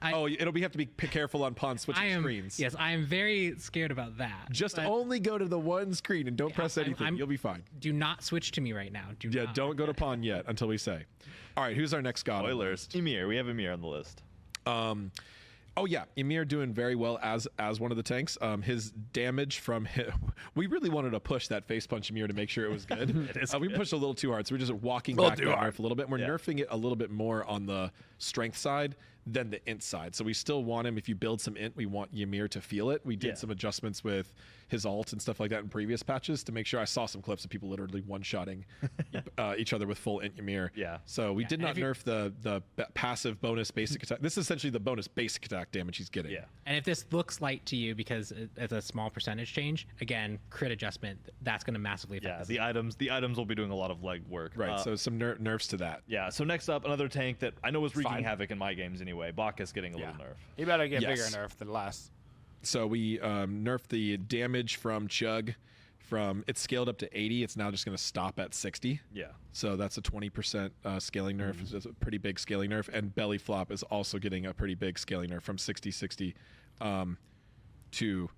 We have to be careful on Pawn switching screens. Yes, I am very scared about that. Just only go to the one screen and don't press anything. You'll be fine. Do not switch to me right now. Don't go to Pawn yet until we say. All right, who's our next god? Spoilers. Ymir. We have Ymir on the list. Oh yeah, Ymir doing very well as one of the tanks. His damage from we really wanted to push that face punch Ymir to make sure it was good. We pushed a little too hard, so we're just walking back that nerf a little bit. We're nerfing it a little bit more on the strength side than the int side. So we still want him. If you build some int, we want Ymir to feel it. We did some adjustments with his ult and stuff like that in previous patches to make sure. I saw some clips of people literally one-shotting each other with full int Ymir. So we did not nerf the passive bonus basic attack. This is essentially the bonus basic attack damage he's getting. And if this looks light to you because it's a small percentage change, again, crit adjustment, that's going to massively affect this. The items will be doing a lot of leg work. Right, so some nerfs to that. Yeah, so next up, another tank that I know was wreaking havoc in my games anyway. Bacchus getting a little nerf. He better get bigger nerf than less. So we nerfed the damage from Chug it's scaled up to 80. It's now just going to stop at 60. Yeah. So that's a 20% scaling nerf. It's a pretty big scaling nerf. And Belly Flop is also getting a pretty big scaling nerf from 60 to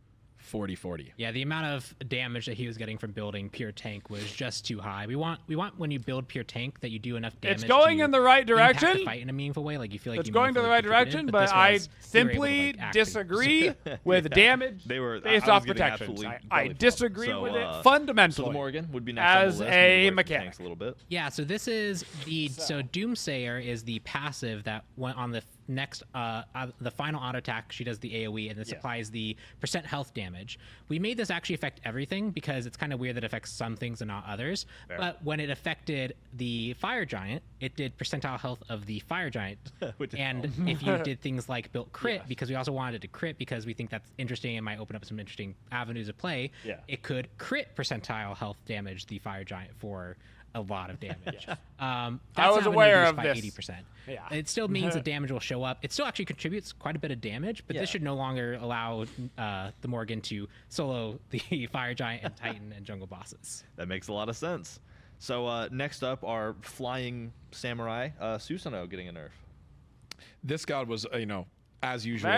40-40. Yeah, the amount of damage that he was getting from building pure tank was just too high. We want when you build pure tank that you do enough damage. It's going in the right direction. The fight in a meaningful way, like you feel like it's going to the right direction, but I simply disagree with damage based off protection. I disagree with it fundamentally. So the Morgan would be next as a mechanic. A little bit. Yeah, so this is the so Doomsayer is the passive that went on the next the final auto attack. She does the AoE and this applies the % health damage. We made this actually affect everything because it's kind of weird that it affects some things and not others. Fair. But when it affected the Fire Giant, it did percentile health of the Fire Giant. And if you did things like built crit, because we also wanted it to crit because we think that's interesting and might open up some interesting avenues of play, it could crit percentile health damage the Fire Giant for a lot of damage. I was aware of by this. 80%. Yeah. It still means that damage will show up. It still actually contributes quite a bit of damage, but this should no longer allow the Morgan to solo the Fire Giant and Titan and jungle bosses. That makes a lot of sense. So next up, our flying samurai, Susanoo, getting a nerf. This god was, as usual,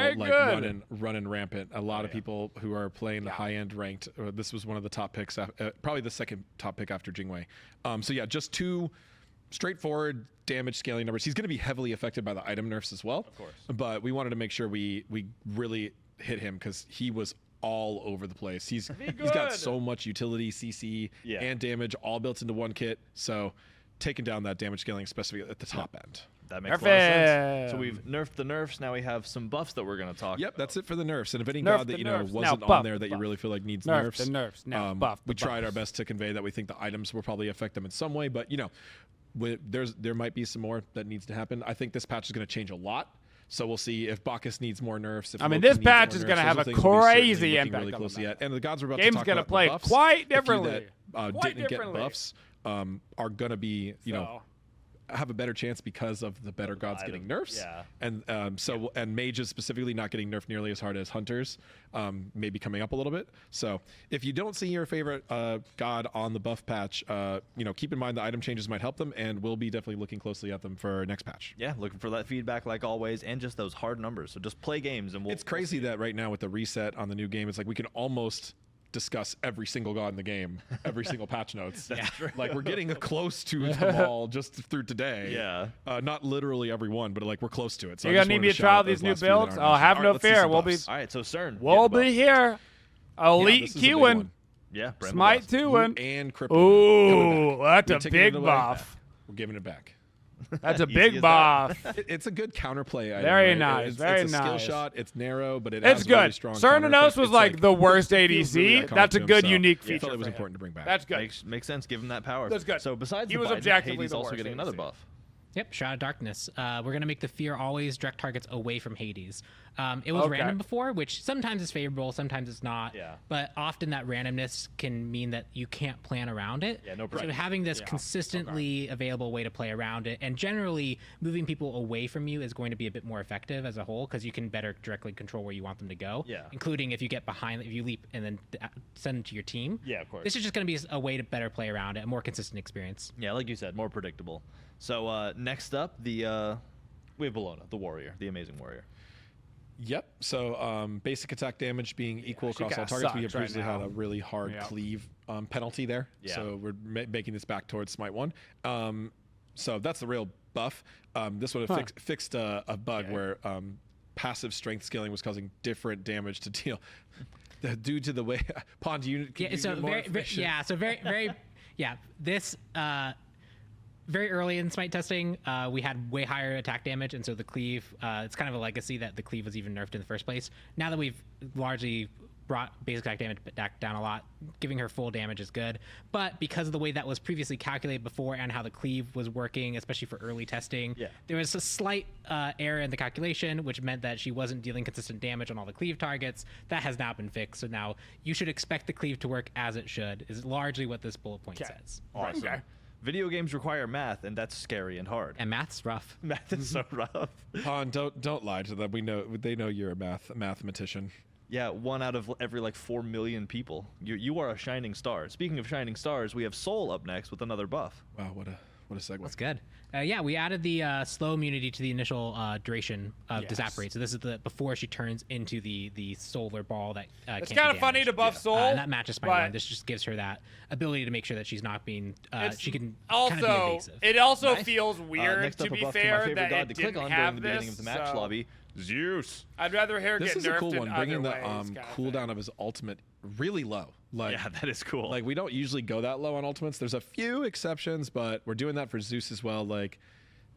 running rampant. A lot of people who are playing the high-end ranked, this was one of the top picks, probably the second top pick after Jingwei. So yeah, just two straightforward damage scaling numbers. He's going to be heavily affected by the item nerfs as well. Of course. But we wanted to make sure we really hit him because he was all over the place. He's got so much utility, CC, and damage all built into one kit. So taking down that damage scaling, especially at the top end. That makes a lot of sense. So we've nerfed the nerfs. Now we have some buffs that we're going to talk about. That's it for the nerfs. And if any god that wasn't on there that you really feel like needs nerfs, tried our best to convey that we think the items will probably affect them in some way. But there might be some more that needs to happen. I think this patch is going to change a lot. So we'll see if Bacchus needs more nerfs. If this patch is going to have a crazy impact really closely at. And the gods we're about Game's to talk gonna about, play the buffs, quite differently. Didn't get buffs are going to be, have a better chance because of the better gods getting nerfs. And and mages specifically not getting nerfed nearly as hard as hunters, maybe coming up a little bit. So if you don't see your favorite god on the buff patch, keep in mind the item changes might help them, and we'll be definitely looking closely at them for next patch. Yeah, looking for that feedback like always, and just those hard numbers. So just play games and it's crazy that right now with the reset on the new game, it's like we can almost discuss every single god in the game, every single patch notes. Like we're getting close to them all just through today. Not literally every one, but like we're close to it. So you're gonna need me to try these new builds. Oh, have no fear. We'll be all right. So CERN, we'll be here. Elite queuing. Smite 2 and cripple. Ooh, that's a big buff. We're giving it back. That's a big buff. It's a good counterplay item. Very right? nice. Very nice. It's a skill shot. It's narrow, but it's good. Really strong. Cernanos was like the worst ADC. Really that's a good, unique feature. I felt it was important to bring back. That's good. Makes sense. Give him that power. That's good. So besides he was objectively Hades also getting another buff. Yep, Shroud of Darkness. We're going to make the fear always direct targets away from Hades. It was random before, which sometimes is favorable, sometimes it's not. But often that randomness can mean that you can't plan around it. So having this consistently available way to play around it, and generally moving people away from you is going to be a bit more effective as a whole, because you can better directly control where you want them to go. Including if you get behind, if you leap and then send them to your team. Of course. This is just going to be a way to better play around it, a more consistent experience. Yeah, like you said, more predictable. So next up, we have Bologna, the warrior, the amazing warrior. Yep. So basic attack damage being equal across all targets. We have previously had a really hard cleave penalty there. So we're making this back towards Smite 1. So that's the real buff. This would have fixed a bug where passive strength scaling was causing different damage to deal. Due to the way Pond, this very early in Smite testing, we had way higher attack damage, and so the cleave, it's kind of a legacy that the cleave was even nerfed in the first place. Now that we've largely brought basic attack damage back down a lot, giving her full damage is good. But because of the way that was previously calculated before and how the cleave was working, especially for early testing, there was a slight error in the calculation, which meant that she wasn't dealing consistent damage on all the cleave targets. That has now been fixed. So now you should expect the cleave to work as it should, is largely what this bullet point says. Awesome. Video games require math, and that's scary and hard. And math's rough. Math is so rough. Han, don't lie to them. They know you're a mathematician. Yeah, 1 out of every 4 million people. You are a shining star. Speaking of shining stars, we have Soul up next with another buff. Wow, What a segue. That's good. Yeah, we added the slow immunity to the initial duration of Disapparate. So this is the before she turns into the solar ball that it's kind of funny to buff Soul. And that matches my mind. This just gives her that ability to make sure that she's not being she can also kind of be evasive. It also feels weird to be fair that it to click on during the beginning of the match lobby. Zeus. I'd rather her this get nerfed. This is a cool one, bringing the cooldown of his ultimate really low. Like, yeah, that is cool. Like, we don't usually go that low on ultimates. There's a few exceptions, but we're doing that for Zeus as well. Like,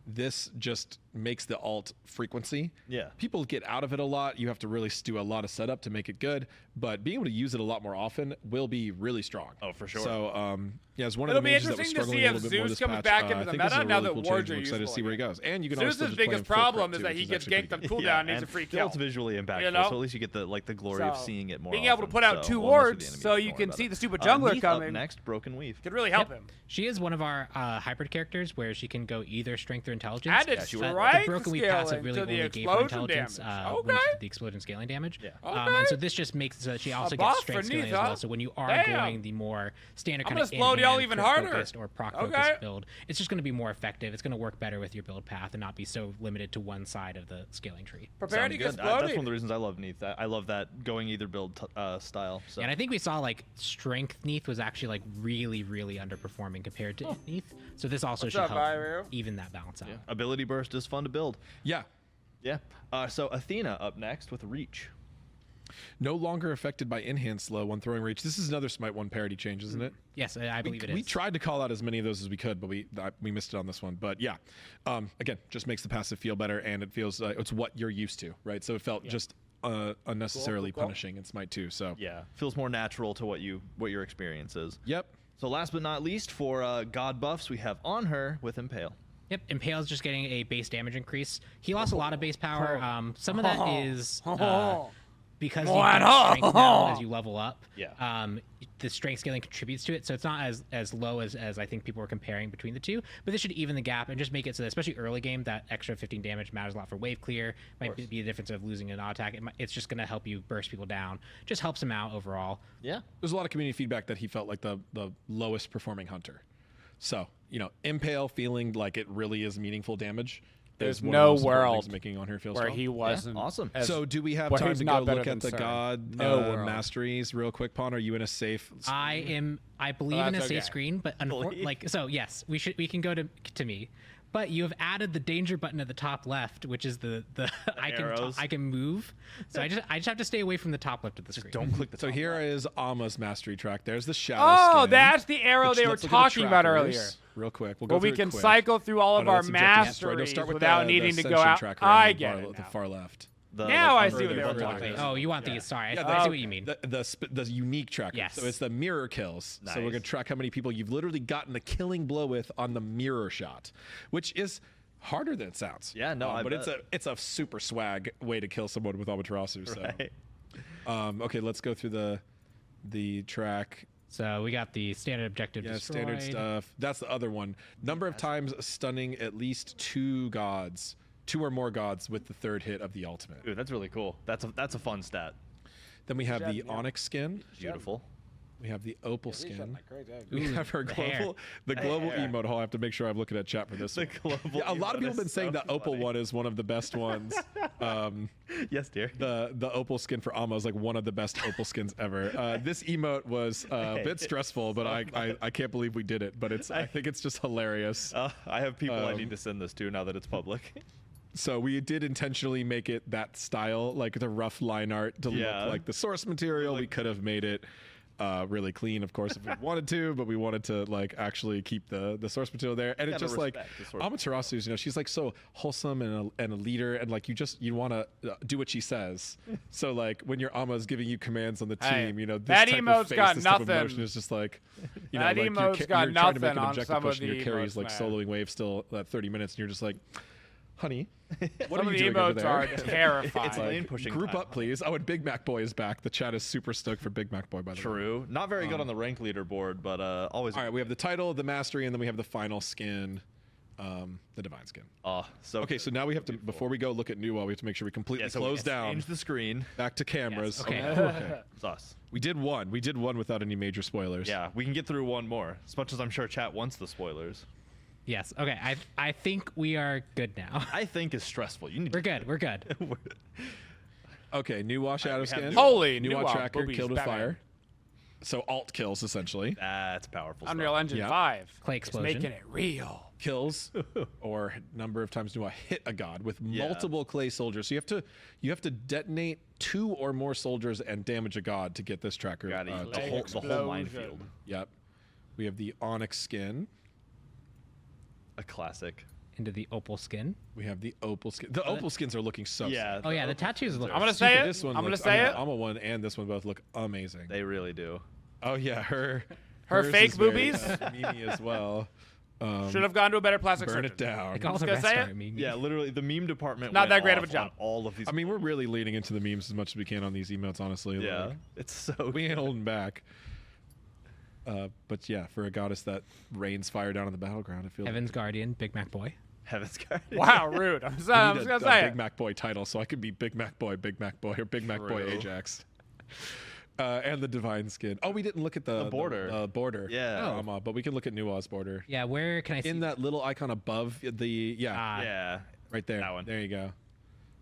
this just makes the ult frequency. Yeah. People get out of it a lot. You have to really do a lot of setup to make it good, but being able to use it a lot more often will be really strong. Oh, for sure. So, yeah, it's one of the mages that was struggling a little bit more this patch. It'll be interesting to see if Zeus comes back into the meta now that Wards are excited to see where he goes. And you can Zeus's biggest problem is that he gets ganked on cooldown and needs a free kill. It's visually impactful, so at least you get the glory of seeing it more. Being able to put out 2 wards so you can see the stupid jungler coming. Up next, Broken Weave could really help him. She is one of our hybrid characters where she can go either strength or intelligence. And it's right. The Broken Weave passive really only gave her intelligence when the explosion scaling damage. And so this just makes so she also gets strength scaling as well. So when you are going the more standard kind of focused or proc focused build, it's just going to be more effective. It's going to work better with your build path and not be so limited to one side of the scaling tree. Prepare to get exploded. That's one of the reasons I love Neath. I love that going either build style. So. Yeah, and I think we saw like strength Neath was actually like really underperforming compared to Neath. So this also should help even that balance out. Yeah. Ability burst is fun to build. Yeah. Yeah. So Athena up next with Reach. No longer affected by enhanced slow when throwing Reach. This is another Smite 1 parity change, isn't it? Yes, I believe it is. We tried to call out as many of those as we could, but we missed it on this one. But yeah, again, just makes the passive feel better, and it feels it's what you're used to, right? So it felt just unnecessarily punishing in Smite 2. So yeah, feels more natural to what your experience is. Yep. So last but not least, for God buffs, we have on her with Impale. Yep, Impale's just getting a base damage increase. He lost a lot of base power. Some of that is because you get strength now as you level up. Yeah. The strength scaling contributes to it, so it's not as low as I think people were comparing between the two. But this should even the gap and just make it so that, especially early game, that extra 15 damage matters a lot for wave clear. Might be the difference of losing an auto attack. It's just going to help you burst people down. Just helps him out overall. Yeah. There's a lot of community feedback that he felt like the lowest performing hunter. So, Impale feeling like it really is meaningful damage. There's no world making on her feel where strong. he wasn't. Yeah, awesome. So do we have time to go look at the God masteries real quick, Pon? Are you in a safe? I believe in a safe screen, but yes, we can go to me. But you have added the danger button at the top left, which is the I can move. So I just have to stay away from the top left of the screen. Don't click the top. So here is Amma's mastery track. There's the shadow. Oh, skin, that's the arrow they were talking about earlier. Real quick, we can cycle through all of our masteries without needing to go out. I get it. The far left. Now I see what they were talking about. Oh, you want these? Sorry, I see what you mean. The unique tracker. Yes. So it's the mirror kills. Nice. So we're going to track how many people you've literally gotten a killing blow with on the mirror shot, which is harder than it sounds. Yeah, no, but it's a super swag way to kill someone with Amaterasu. So, okay, let's go through the track. So we got the standard objective. Yeah, standard stuff. That's the other one. Number of times stunning at least 2 or more gods with the 3rd hit of the ultimate. Ooh, that's really cool. That's a fun stat. Then we have the Onyx skin. Beautiful. We have the Opal skin. We have our global emote. I'll have to make sure I'm looking at chat for this. A lot of people have been saying the Opal one is one of the best ones. Yes, dear. The Opal skin for Amma is like one of the best Opal skins ever. This emote was a bit stressful, but I can't believe we did it. But I think it's just hilarious. I have people I need to send this to now that it's public. So we did intentionally make it that style, like the rough line art to look like the source material. We could have made it really clean, of course, if we wanted to, but we wanted to like actually keep the source material there. And it's just like Amaterasu's, she's like so wholesome and a leader, and like you want to do what she says. So like when your Amma's giving you commands on the team, this that type emote's of face, got this nothing. type of emotion is just like, that like emote's got you're nothing trying to make an on objective some push, of and your carry's emotes, like soloing wave still at 30 minutes, and you're just like, honey, what are you doing over there? Some of the emotes are terrifying. It's lane pushing. Group up, please. Oh, and Big Mac Boy is back. The chat is super stoked for Big Mac Boy, by the way. True. Not very good on the rank leaderboard, but always. All right, we have the title, the mastery, and then we have the final skin, the divine skin. Okay, so now we have to, before we go look at Nuwa, we have to make sure we completely close down. Change the screen. Back to cameras. Yes, okay. It's us. We did one without any major spoilers. Yeah, we can get through one more. As much as I'm sure chat wants the spoilers. Yes. Okay. I think we are good now. I think is stressful. We're good. We're good. Okay. New Wash Shadow Scan. Holy New Wash Tracker killed with fire. So alt kills essentially. That's powerful. Unreal Engine 5. Clay explosion. Making it real. Kills or number of times Nuwa hit a god with multiple clay soldiers. So you have to detonate 2 or more soldiers and damage a god to get this tracker. The whole minefield. Yep. We have the Onyx skin. A classic. Into the opal skin. We have the opal skin. The opal skins are looking so sick. Oh yeah, the tattoos look. I'm gonna say it. This one I'm gonna say it. Ama one and this one both look amazing. They really do. Oh yeah, her fake boobies. Meme as well. Should have gone to a better plastic burn surgeon. it down. Like all the Gonna say restaurant memes. Yeah, literally the meme department. Not went that great of a off job. on all of these. I mean, we're really leaning into the memes as much as we can on these emotes, honestly. Yeah, like, it's so. we ain't holding back. But yeah, for a goddess that rains fire down on the battleground, I feel. Heaven's Guardian, Big Mac Boy. Heaven's Guardian. Wow, rude. I'm just gonna say Big Mac Boy title, so I could be Big Mac Boy, or Big Mac Boy Ajax. And the divine skin. Oh, we didn't look at the border. The border. Yeah. But we can look at Nuwa's border. Yeah, where can I see? In that little icon above the Yeah. right there. That one. There you go.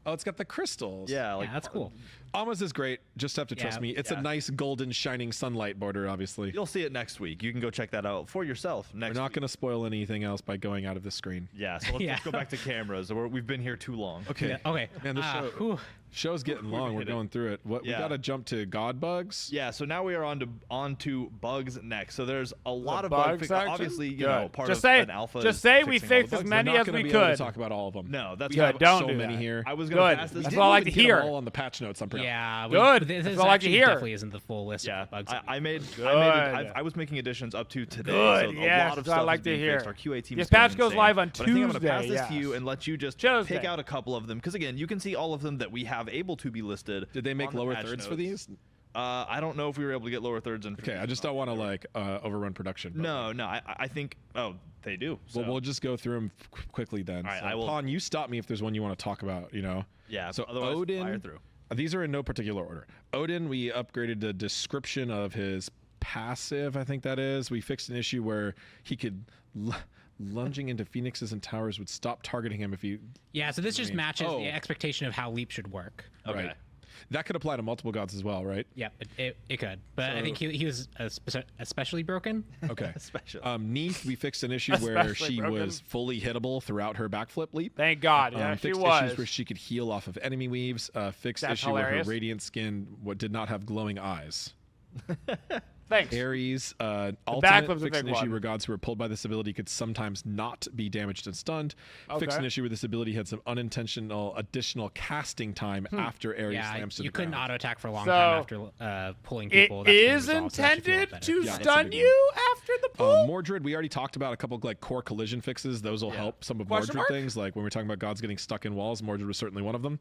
Oh, it's got the crystals. Yeah, like yeah, that's cool. Alma's is great. Just have to trust me. It's a nice golden shining sunlight border, obviously. You'll see it next week. You can go check that out for yourself next We're not going to spoil anything else by going out of the screen. Yeah, so let's go back to cameras. We've been here too long. Okay. Yeah, okay. Man, the show's getting long. We're going through it. We got to jump to God bugs. Yeah, so now we are on to bugs next. So there's a lot of bug bugs. section? Obviously, you know, part just of say, an alpha. Just is say we fixing all the fixed as bugs. many We're not as gonna we be able to could. talk about all of them. No, that's Yeah, why don't so do many that. here. I was going to pass this. That's what I like to hear. All on the patch notes. I'm pretty. Yeah, Good. This That's what I like to actually hear. definitely isn't the full list. Yeah, of bugs. I was making additions up to today. Good, So yes, a lot of that's what I stuff like is to being hear. fixed. Our QA team. This patch goes live on But I think I'm going to pass Tuesday, this to you and let you just Tuesday. pick out a couple of them because again, you can see all of them that we have able to be listed. Did they make on the lower patch thirds for notes. these? I don't know if we were able to get lower thirds in. Okay, I just don't want to overrun production. But No, I think. Oh, they do. So. Well, we'll just go through them quickly then. All right, so, I will. Pawn, you stop me if there's one you want to talk about. You know. Yeah. So otherwise, Odin. fire through. These are in no particular order. Odin, we upgraded the description of his passive. I think that is. We fixed an issue where he could. Lunging into phoenixes and towers would stop targeting him if he. Yeah, so this just matches the expectation of how Leap should work. Okay. Right. That could apply to multiple gods as well, right? Yep, it could. But I think he was especially broken. Okay. Especially. Neath, we fixed an issue where she was fully hittable throughout her backflip leap. Thank God. Yeah, she fixed was. issues where she could heal off of enemy weaves. Fixed issue where her radiant skin did not have glowing eyes. Thanks. Ares, ultimate backflip's a fixed big an issue one. where gods who were pulled by this ability could sometimes not be damaged and stunned. Fixed an issue where this ability had some unintentional additional casting time after Ares slams to the ground. You couldn't auto attack for a long time after pulling people. It is intended to stun you after the pull. Mordred, we already talked about a couple of core collision fixes. Those will help some of Mordred things. Like when we're talking about gods getting stuck in walls, Mordred was certainly one of them.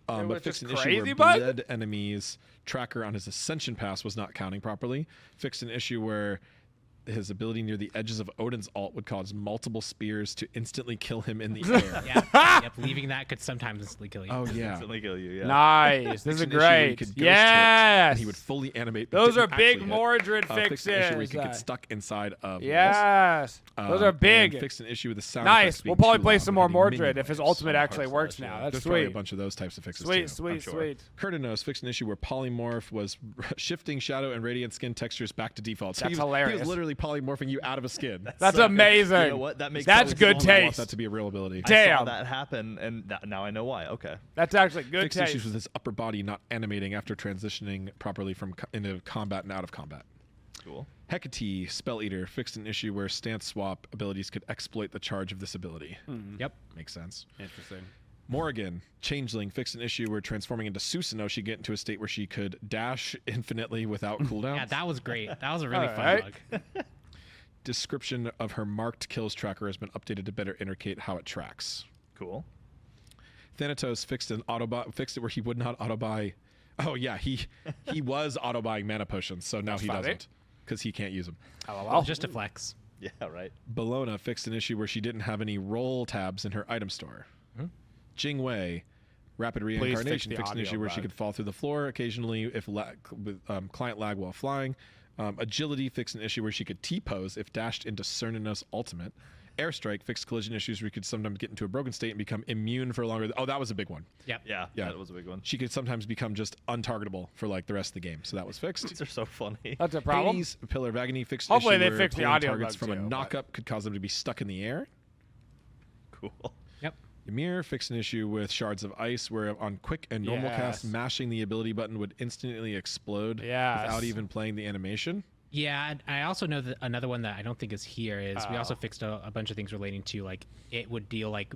But fixed an issue where bled enemies tracker on his ascension pass was not counting properly. Fixed an issue where his ability near the edges of Odin's ult would cause multiple spears to instantly kill him in the air. Yep, leaving that could sometimes instantly kill you. Oh yeah, instantly kill you. Yeah. Nice. This is great. Yes. And he would fully animate. Those are big Mordred fixes. Fixed an issue where he could get stuck inside of walls. Those are big. Fixed an issue with the sound. Nice. We'll probably play some more Mordred if his ultimate actually works now. That's There's sweet. probably a bunch of those types of fixes too. Sweet. Kurtanos fixed an issue where polymorph was shifting shadow and radiant skin textures back to default. So That's hilarious. He was literally polymorphing you out of a skin. That's amazing. You know what? That's good taste. I want that to be a real ability. Damn. I saw that happen, and now I know why. Okay. That's actually good Fixed taste. issues with his upper body not animating after transitioning properly from into combat and out of combat. Cool. Hecate, Spell Eater, fixed an issue where stance swap abilities could exploit the charge of this ability. Yep. Makes sense. Interesting. Morrigan, Changeling, fixed an issue where transforming into Susanoo, she'd get into a state where she could dash infinitely without cooldown. Yeah, that was great. That was a really fun bug. Description of her marked kills tracker has been updated to better indicate how it tracks. Cool. Thanatos fixed it where he would not auto buy. Oh yeah, he was auto buying mana potions, so now he doesn't because he can't use them. Oh, just a flex. Yeah, right. Bologna fixed an issue where she didn't have any roll tabs in her item store. Jingwei, rapid reincarnation, fixed an issue where she could fall through the floor occasionally if client lag while flying. Agility fixed an issue where she could T-pose if dashed into Cernunnos ultimate. Airstrike fixed collision issues where you could sometimes get into a broken state and become immune for longer. Oh, that was a big one. Yep. Yeah, that was a big one. She could sometimes become just untargetable for like the rest of the game. So that was fixed. These are so funny. That's a problem. Hades, Pillar of Agony fixed Hopefully issue they fix the audio targets bug from too, a knock-up could cause them to be stuck in the air. Cool. Yep. Ymir fixed an issue with Shards of Ice where on quick and normal cast, mashing the ability button would instantly explode without even playing the animation. Yeah, I also know that another one that I don't think is here is we also fixed a bunch of things relating to like it would deal like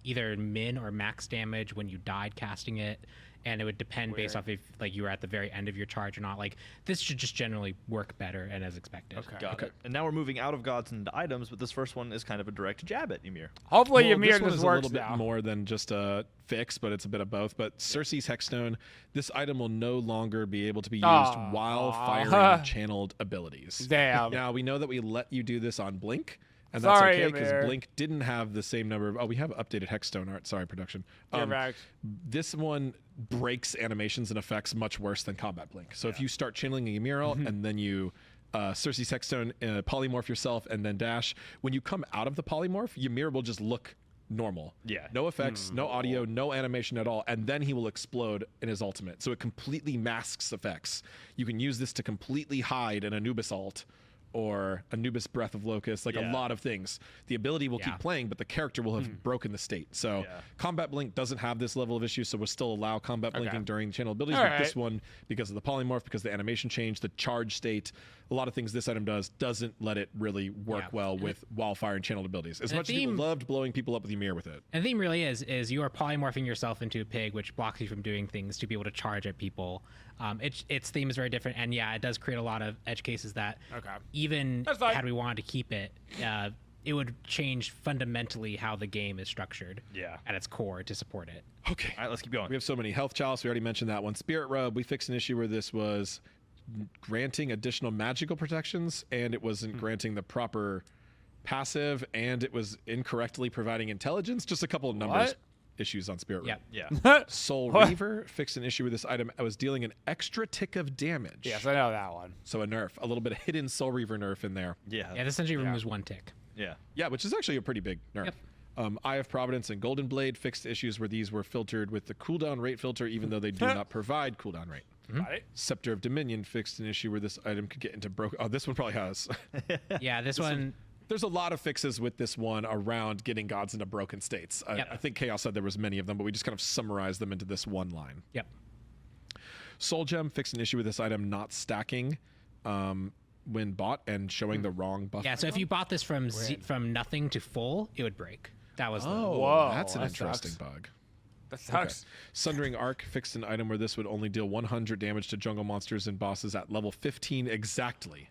either min or max damage when you died casting it, and it would depend based off if like you were at the very end of your charge or not. Like this should just generally work better and as expected. Got it. And now we're moving out of gods into items, but this first one is kind of a direct jab at Ymir. Hopefully Ymir this just one is works a little bit more than just a fix, but it's a bit of both. But Circe's Hexstone, this item will no longer be able to be used while firing channeled abilities. Damn. Now we know that we let you do this on Blink. And that's okay because Blink didn't have the same number of... Oh, we have updated Hexstone art. Sorry, production. This one breaks animations and effects much worse than Combat Blink. So if you start channeling a Ymir and then you... Circe's Hexstone, polymorph yourself, and then dash. When you come out of the polymorph, Ymir will just look normal. Yeah. No effects, no audio, no animation at all, and then he will explode in his ultimate. So it completely masks effects. You can use this to completely hide an Anubis ult or Anubis Breath of Locust, like a lot of things. The ability will keep playing, but the character will have broken the state. So Combat Blink doesn't have this level of issue, so we'll still allow Combat Blinking during channel abilities. But this one, because of the polymorph, because the animation change, the charge state, a lot of things this item doesn't let it really work well with wildfire and channeled abilities. As much as people loved blowing people up with Ymir with it. And the theme really is you are polymorphing yourself into a pig, which blocks you from doing things to be able to charge at people. Its theme is very different, and it does create a lot of edge cases that even had we wanted to keep it, it would change fundamentally how the game is structured at its core to support it. Okay. All right, let's keep going. We have so many. Health Chalice, we already mentioned that one. Spirit Rub, we fixed an issue where this was granting additional magical protections, and it wasn't granting the proper passive, and it was incorrectly providing intelligence. Just a couple of numbers issues on Spirit Rub. Yeah. Soul Reaver fixed an issue with this item. I was dealing an extra tick of damage. Yes, I know that one. So a nerf, a little bit of hidden Soul Reaver nerf in there. Yeah, the Sentry Room was one tick. Yeah, which is actually a pretty big nerf. Eye of Providence and Golden Blade fixed issues where these were filtered with the cooldown rate filter, even though they do not provide cooldown rate. Scepter of Dominion fixed an issue where this item could get into broken... Oh, this one probably has. This one... There's a lot of fixes with this one around getting gods into broken states. I think Chaos said there was many of them, but we just kind of summarized them into this one line. Soul Gem fixed an issue with this item not stacking when bought and showing the wrong buff. So if you bought this from nothing to full, it would break. That was that's an interesting bug. That sucks. Okay. Sundering Arc fixed an item where this would only deal 100 damage to jungle monsters and bosses at level 15 exactly.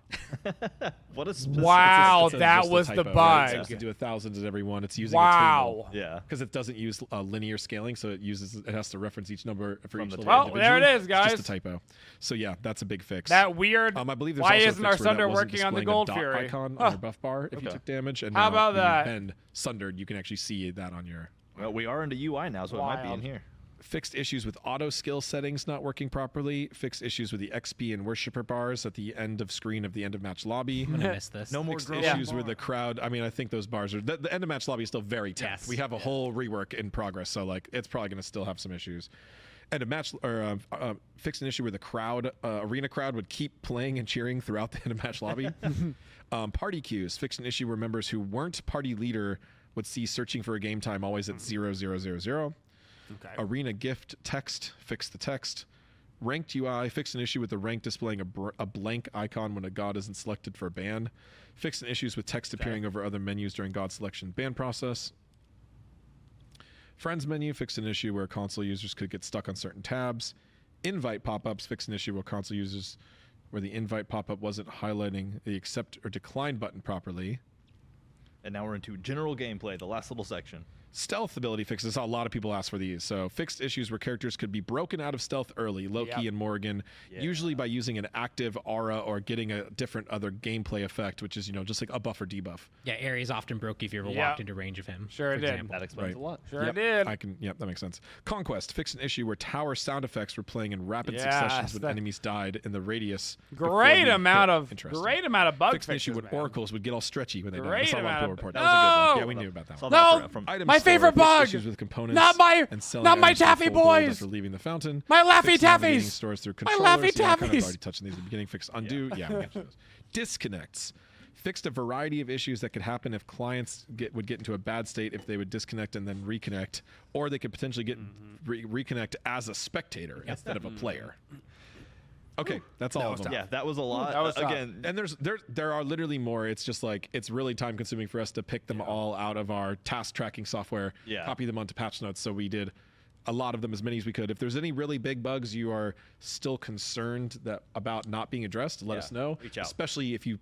What a specific... Wow, that was the bug. It's supposed to do 1,000 at every one. It's using a table. Yeah. Because it doesn't use linear scaling, so it has to reference each number for each level. Well, there it is, guys. It's just a typo. So yeah, that's a big fix. That weird... I believe there's why also isn't our Sunder working on the Gold Fury? Icon on your buff bar if you took damage. And how about that? And Sundered, you can actually see that on your... Well, we are into UI now, so it might be in here. Fixed issues with auto skill settings not working properly. Fixed issues with the XP and worshiper bars at the end of screen of the end of match lobby. I'm gonna miss this. No more issues with the crowd. I mean, I think those bars are the end of match lobby is still very tough. Yes. We have a whole rework in progress, so like it's probably going to still have some issues. And a match or fixed an issue where the crowd arena crowd would keep playing and cheering throughout the end of match lobby. Party queues fixed an issue where members who weren't party leader would see searching for a game time always at 0000. Arena gift text, fix the text. Ranked UI, fix an issue with the rank displaying a blank icon when a god isn't selected for a ban. Fix an issues with text appearing over other menus during god selection ban process. Friends menu, fix an issue where console users could get stuck on certain tabs. Invite pop-ups, fix an issue where console users where the invite pop-up wasn't highlighting the accept or decline button properly. And now we're into general gameplay, the last little section. Stealth ability fixes. A lot of people ask for these. So fixed issues where characters could be broken out of stealth early, Loki and Morgan, usually by using an active aura or getting a different other gameplay effect, which is, just like a buff or debuff. Yeah, Ares often broke if you ever walked into range of him. Sure it did. That explains a lot. Sure it did. That makes sense. Conquest fixed an issue where tower sound effects were playing in rapid successions when enemies died in the radius. Great amount of bug fixed an issue when oracles would get all stretchy when they died. Great I saw a lot of people report that. No! Was a good one. Yeah, we knew about that one. No, my favorite bug. With components not my taffy boys. After leaving the fountain. My Laffy Taffies. Stores through my controllers. Laffy Taffies. Kind of already touched on these at the beginning. Fixed undo. Disconnects. Fixed a variety of issues that could happen if clients would get into a bad state if they would disconnect and then reconnect, or they could potentially get reconnect as a spectator instead of a player. Okay, that's all of them. Yeah, that was a lot. That was again, and there are literally more. It's just like it's really time consuming for us to pick them all out of our task tracking software, copy them onto patch notes. So we did a lot of them, as many as we could. If there's any really big bugs you are still concerned about not being addressed, let us know. Reach out. Especially if you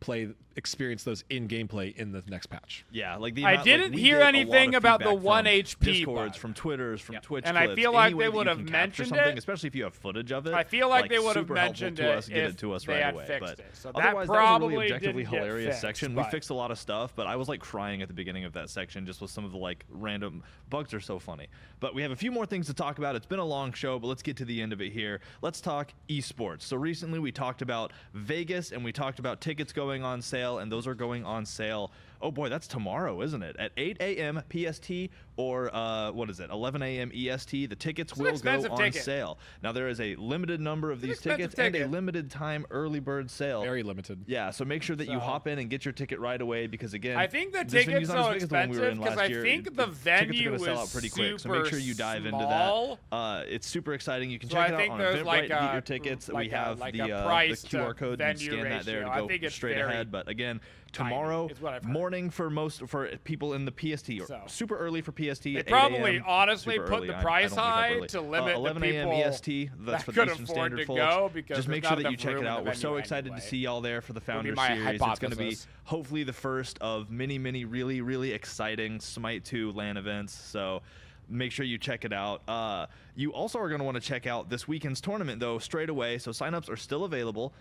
experience those in gameplay in the next patch. Yeah, I didn't hear anything about the 1 HP Discords, from Twitters, from Twitch and clips, I feel like they would have mentioned it, especially if you have footage of it. I feel like they would have mentioned it if get it to us right away. But so otherwise, that was a really objectively hilarious section. We fixed a lot of stuff, but I was like crying at the beginning of that section just with some of the like random bugs are so funny. But we have a few more things to talk about. It's been a long show, but let's get to the end of it here. Let's talk esports. So recently we talked about Vegas and we talked about tickets going on sale, and those are going on sale. Oh boy, that's tomorrow, isn't it? At 8 a.m. PST or 11 a.m. EST, the tickets will go on sale. Now there is a limited number of these tickets and a limited time early bird sale. Very limited. Yeah, so make sure that you hop in and get your ticket right away, because again, I think the ticket's so expensive because I think the venue is sell out pretty quick. So make sure you dive into that. It's super exciting. You can check it out on Eventbrite to get your tickets. We have the QR code. You can scan that there to go straight ahead. But again, tomorrow morning for people in the PST, or super early for PST. They probably honestly put the price high to limit 11 a.m. EST. That's for the Eastern Standard folks. Just make sure that you check it out. We're so excited to see y'all there for the Founders Series. It's going to be hopefully the first of many, many really, really exciting Smite 2 LAN events. So make sure you check it out. You also are going to want to check out this weekend's tournament, though, straight away. So signups are still available.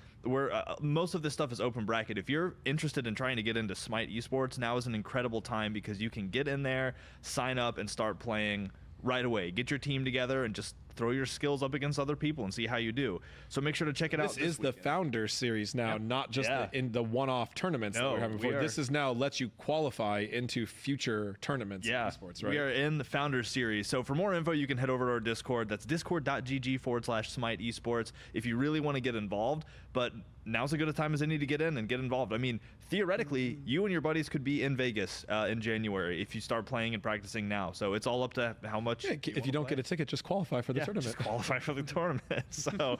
Most of this stuff is open bracket. If you're interested in trying to get into Smite Esports, now is an incredible time because you can get in there, sign up, and start playing right away. Get your team together and just throw your skills up against other people and see how you do. So make sure to check it out. This is the Founders Series now, not just in the one-off tournaments that we're having before. This is now lets you qualify into future tournaments in esports, right? We are in the Founders Series. So for more info, you can head over to our Discord. That's discord.gg/Smite Esports if you really want to get involved. But now's as good a time as any to get in and get involved. I mean, theoretically, you and your buddies could be in Vegas in January if you start playing and practicing now. So it's all up to how much. Yeah, if you don't get a ticket, just qualify for the tournament. Just qualify for the tournament. So,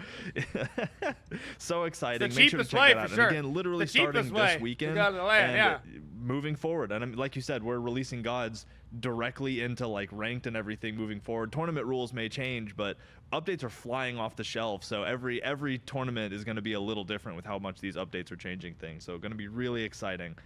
so exciting. The Make sure to cheapest check way, that out. for sure. And again, literally starting this weekend. And moving forward. And moving forward, we're releasing gods directly into like ranked and everything moving forward. Tournament rules may change, but updates are flying off the shelf. So every tournament is going to be a little different with how much these updates are changing things. So going to be really exciting.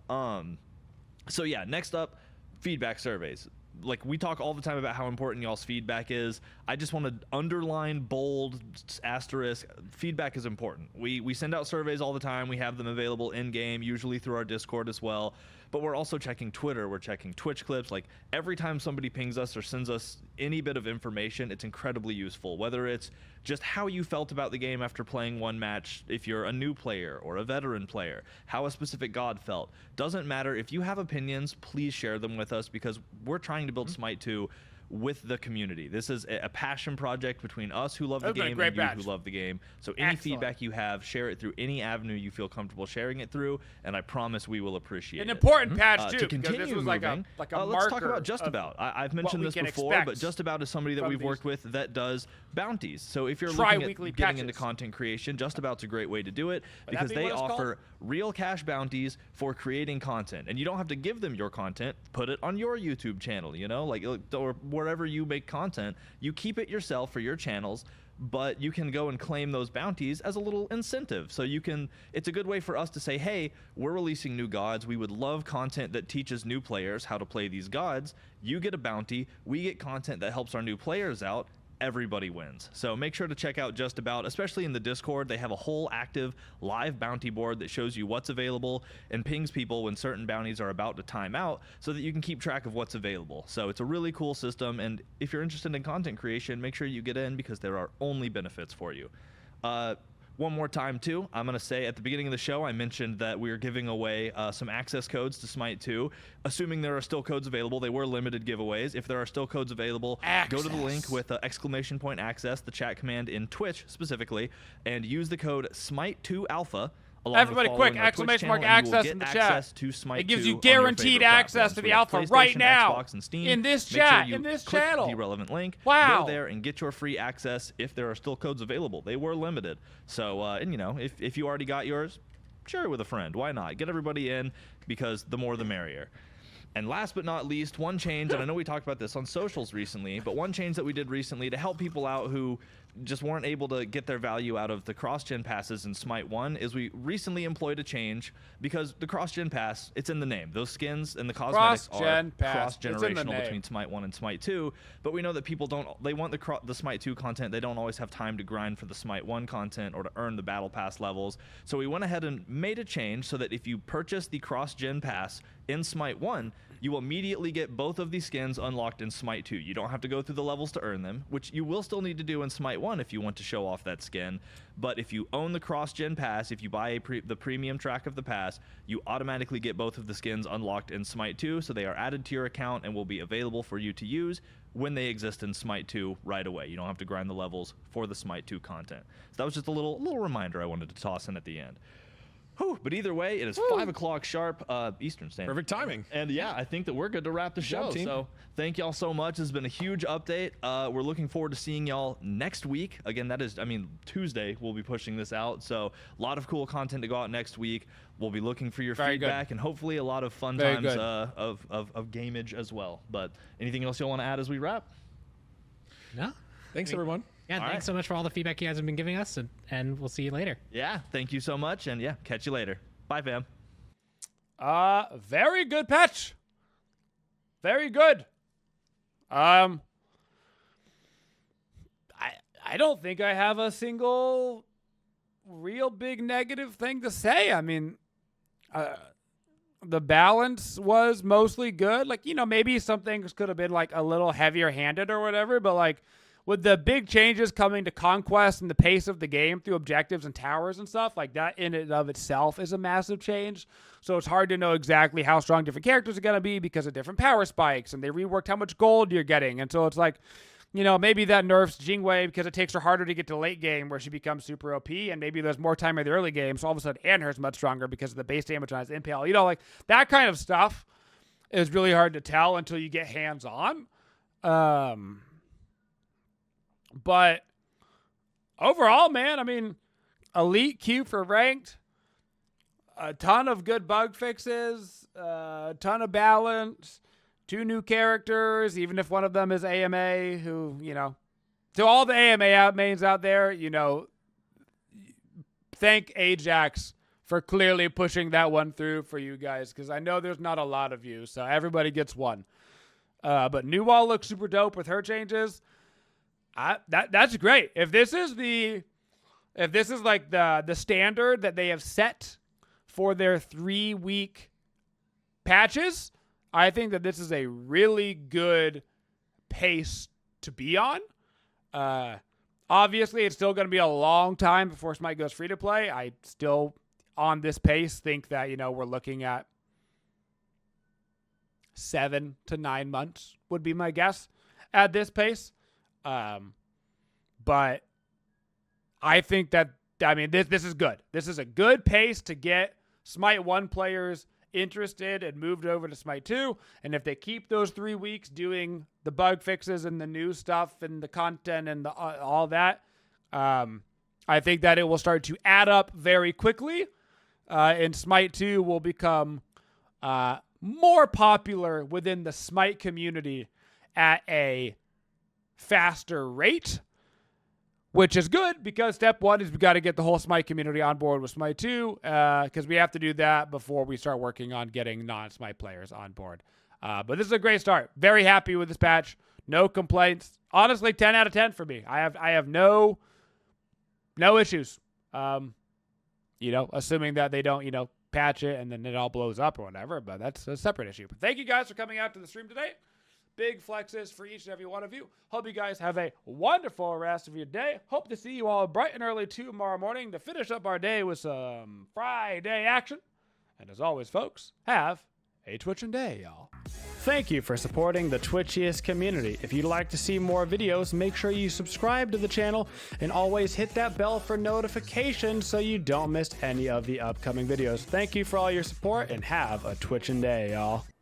So yeah, next up, feedback surveys. Like we talk all the time about how important y'all's feedback is. I just want to underline, bold, asterisk, feedback is important. We send out surveys all the time. We have them available in game, usually through our Discord as well. But we're also checking Twitter. We're checking Twitch clips. Like every time somebody pings us or sends us any bit of information, it's incredibly useful. Whether it's just how you felt about the game after playing one match, if you're a new player or a veteran player, how a specific god felt. Doesn't matter. If you have opinions, please share them with us because we're trying to build Smite 2 with the community. This is a passion project between us who love the game and you who love the game. So any feedback you have, share it through any avenue you feel comfortable sharing it through, and I promise we will appreciate it. An important patch too, to continue because this was like a marker. Let's talk about Just About. I've mentioned this before, but Just About is somebody that we've worked with that does bounties. So if you're looking at getting into content creation, Just About's a great way to do it because they offer real cash bounties for creating content, and you don't have to give them your content. Put it on your YouTube channel, you know, like or wherever you make content, you keep it yourself for your channels. but you can go and claim those bounties as a little incentive. So it's a good way for us to say, hey, we're releasing new gods. We would love content that teaches new players how to play these gods. You get a bounty. We get content that helps our new players out. Everybody wins. So make sure to check out Just About, especially in the Discord. They have a whole active live bounty board that shows you what's available and pings people when certain bounties are about to time out so that you can keep track of what's available. So it's a really cool system, and if you're interested in content creation, make sure you get in because there are only benefits for you. One more time, too, I'm going to say at the beginning of the show, I mentioned that we are giving away some access codes to Smite 2. Assuming there are still codes available, they were limited giveaways. If there are still codes available, go to the link with !access, the chat command in Twitch specifically, and use the code Smite2Alpha. Everybody quick, ! Access in the chat. It gives you guaranteed access to the alpha right now. Xbox, and Steam. In this chat, in this click channel. The relevant link. Wow. Go there and get your free access if there are still codes available. They were limited. So, and if you already got yours, share it with a friend. Why not? Get everybody in because the more the merrier. And last but not least, one change, and I know we talked about this on socials recently, but one change that we did recently to help people out who just weren't able to get their value out of the cross-gen passes in Smite 1 is we recently employed a change because the cross-gen pass, it's in the name. Those skins and the cosmetics are cross-generational between Smite 1 and Smite 2, but we know that people they want the Smite 2 content. They don't always have time to grind for the Smite 1 content or to earn the battle pass levels. So we went ahead and made a change so that if you purchase the cross-gen pass in Smite 1, you will immediately get both of these skins unlocked in Smite 2. You don't have to go through the levels to earn them, which you will still need to do in Smite 1 if you want to show off that skin. But if you own the cross-gen pass, if you buy the premium track of the pass, you automatically get both of the skins unlocked in Smite 2, so they are added to your account and will be available for you to use when they exist in Smite 2 right away. You don't have to grind the levels for the Smite 2 content. So that was just a little reminder I wanted to toss in at the end. But either way, it is 5 o'clock sharp Eastern Standard. Perfect timing. And yeah, I think that we're good to wrap the show. So thank y'all so much. It's been a huge update. We're looking forward to seeing y'all next week. Again, that is, Tuesday we'll be pushing this out. So a lot of cool content to go out next week. We'll be looking for your feedback and hopefully a lot of fun times of gamage as well. But anything else y'all want to add as we wrap? No. Thanks, everyone. Yeah, thanks so much for all the feedback you guys have been giving us, and we'll see you later. Yeah, thank you so much, and yeah, catch you later. Bye, fam. Very good patch. Very good. I don't think I have a single real big negative thing to say. I mean, the balance was mostly good. Like, maybe some things could have been like a little heavier handed or whatever, but like, with the big changes coming to conquest and the pace of the game through objectives and towers and stuff, like that in and of itself is a massive change. So it's hard to know exactly how strong different characters are going to be because of different power spikes, and they reworked how much gold you're getting. And so it's like, maybe that nerfs Jingwei because it takes her harder to get to late game where she becomes super OP, and maybe there's more time in the early game, so all of a sudden Anhur's much stronger because of the base damage on his impale. Like that kind of stuff is really hard to tell until you get hands-on. But overall, man, elite queue for ranked, a ton of good bug fixes, a ton of balance, 2 new characters, even if one of them is AMA, who, to all the AMA mains out there, thank Ajax for clearly pushing that one through for you guys, because I know there's not a lot of you, so everybody gets one. But New Wall looks super dope with her changes. That's great. If this is like the standard that they have set for their 3-week patches, I think that this is a really good pace to be on. Obviously, it's still going to be a long time before Smite goes free to play. I still, on this pace, think that we're looking at 7 to 9 months would be my guess at this pace. But I think that, this is good. This is a good pace to get Smite 1 players interested and moved over to Smite 2. And if they keep those 3 weeks doing the bug fixes and the new stuff and the content and all that, I think that it will start to add up very quickly. And Smite 2 will become more popular within the Smite community at a faster rate, which is good because step one is we got to get the whole Smite community on board with Smite 2 because we have to do that before we start working on getting non-Smite players on board. But this is a great start. Very happy with this patch. No complaints. Honestly, 10 out of 10 for me. I have no issues. Assuming that they don't, patch it and then it all blows up or whatever, but that's a separate issue. But thank you guys for coming out to the stream today. Big flexes for each and every one of you. Hope you guys have a wonderful rest of your day. Hope to see you all bright and early tomorrow morning to finish up our day with some Friday action. And as always, folks, have a twitching day, y'all. Thank you for supporting the Twitchiest community. If you'd like to see more videos, make sure you subscribe to the channel and always hit that bell for notifications so you don't miss any of the upcoming videos. Thank you for all your support and have a twitching day, y'all.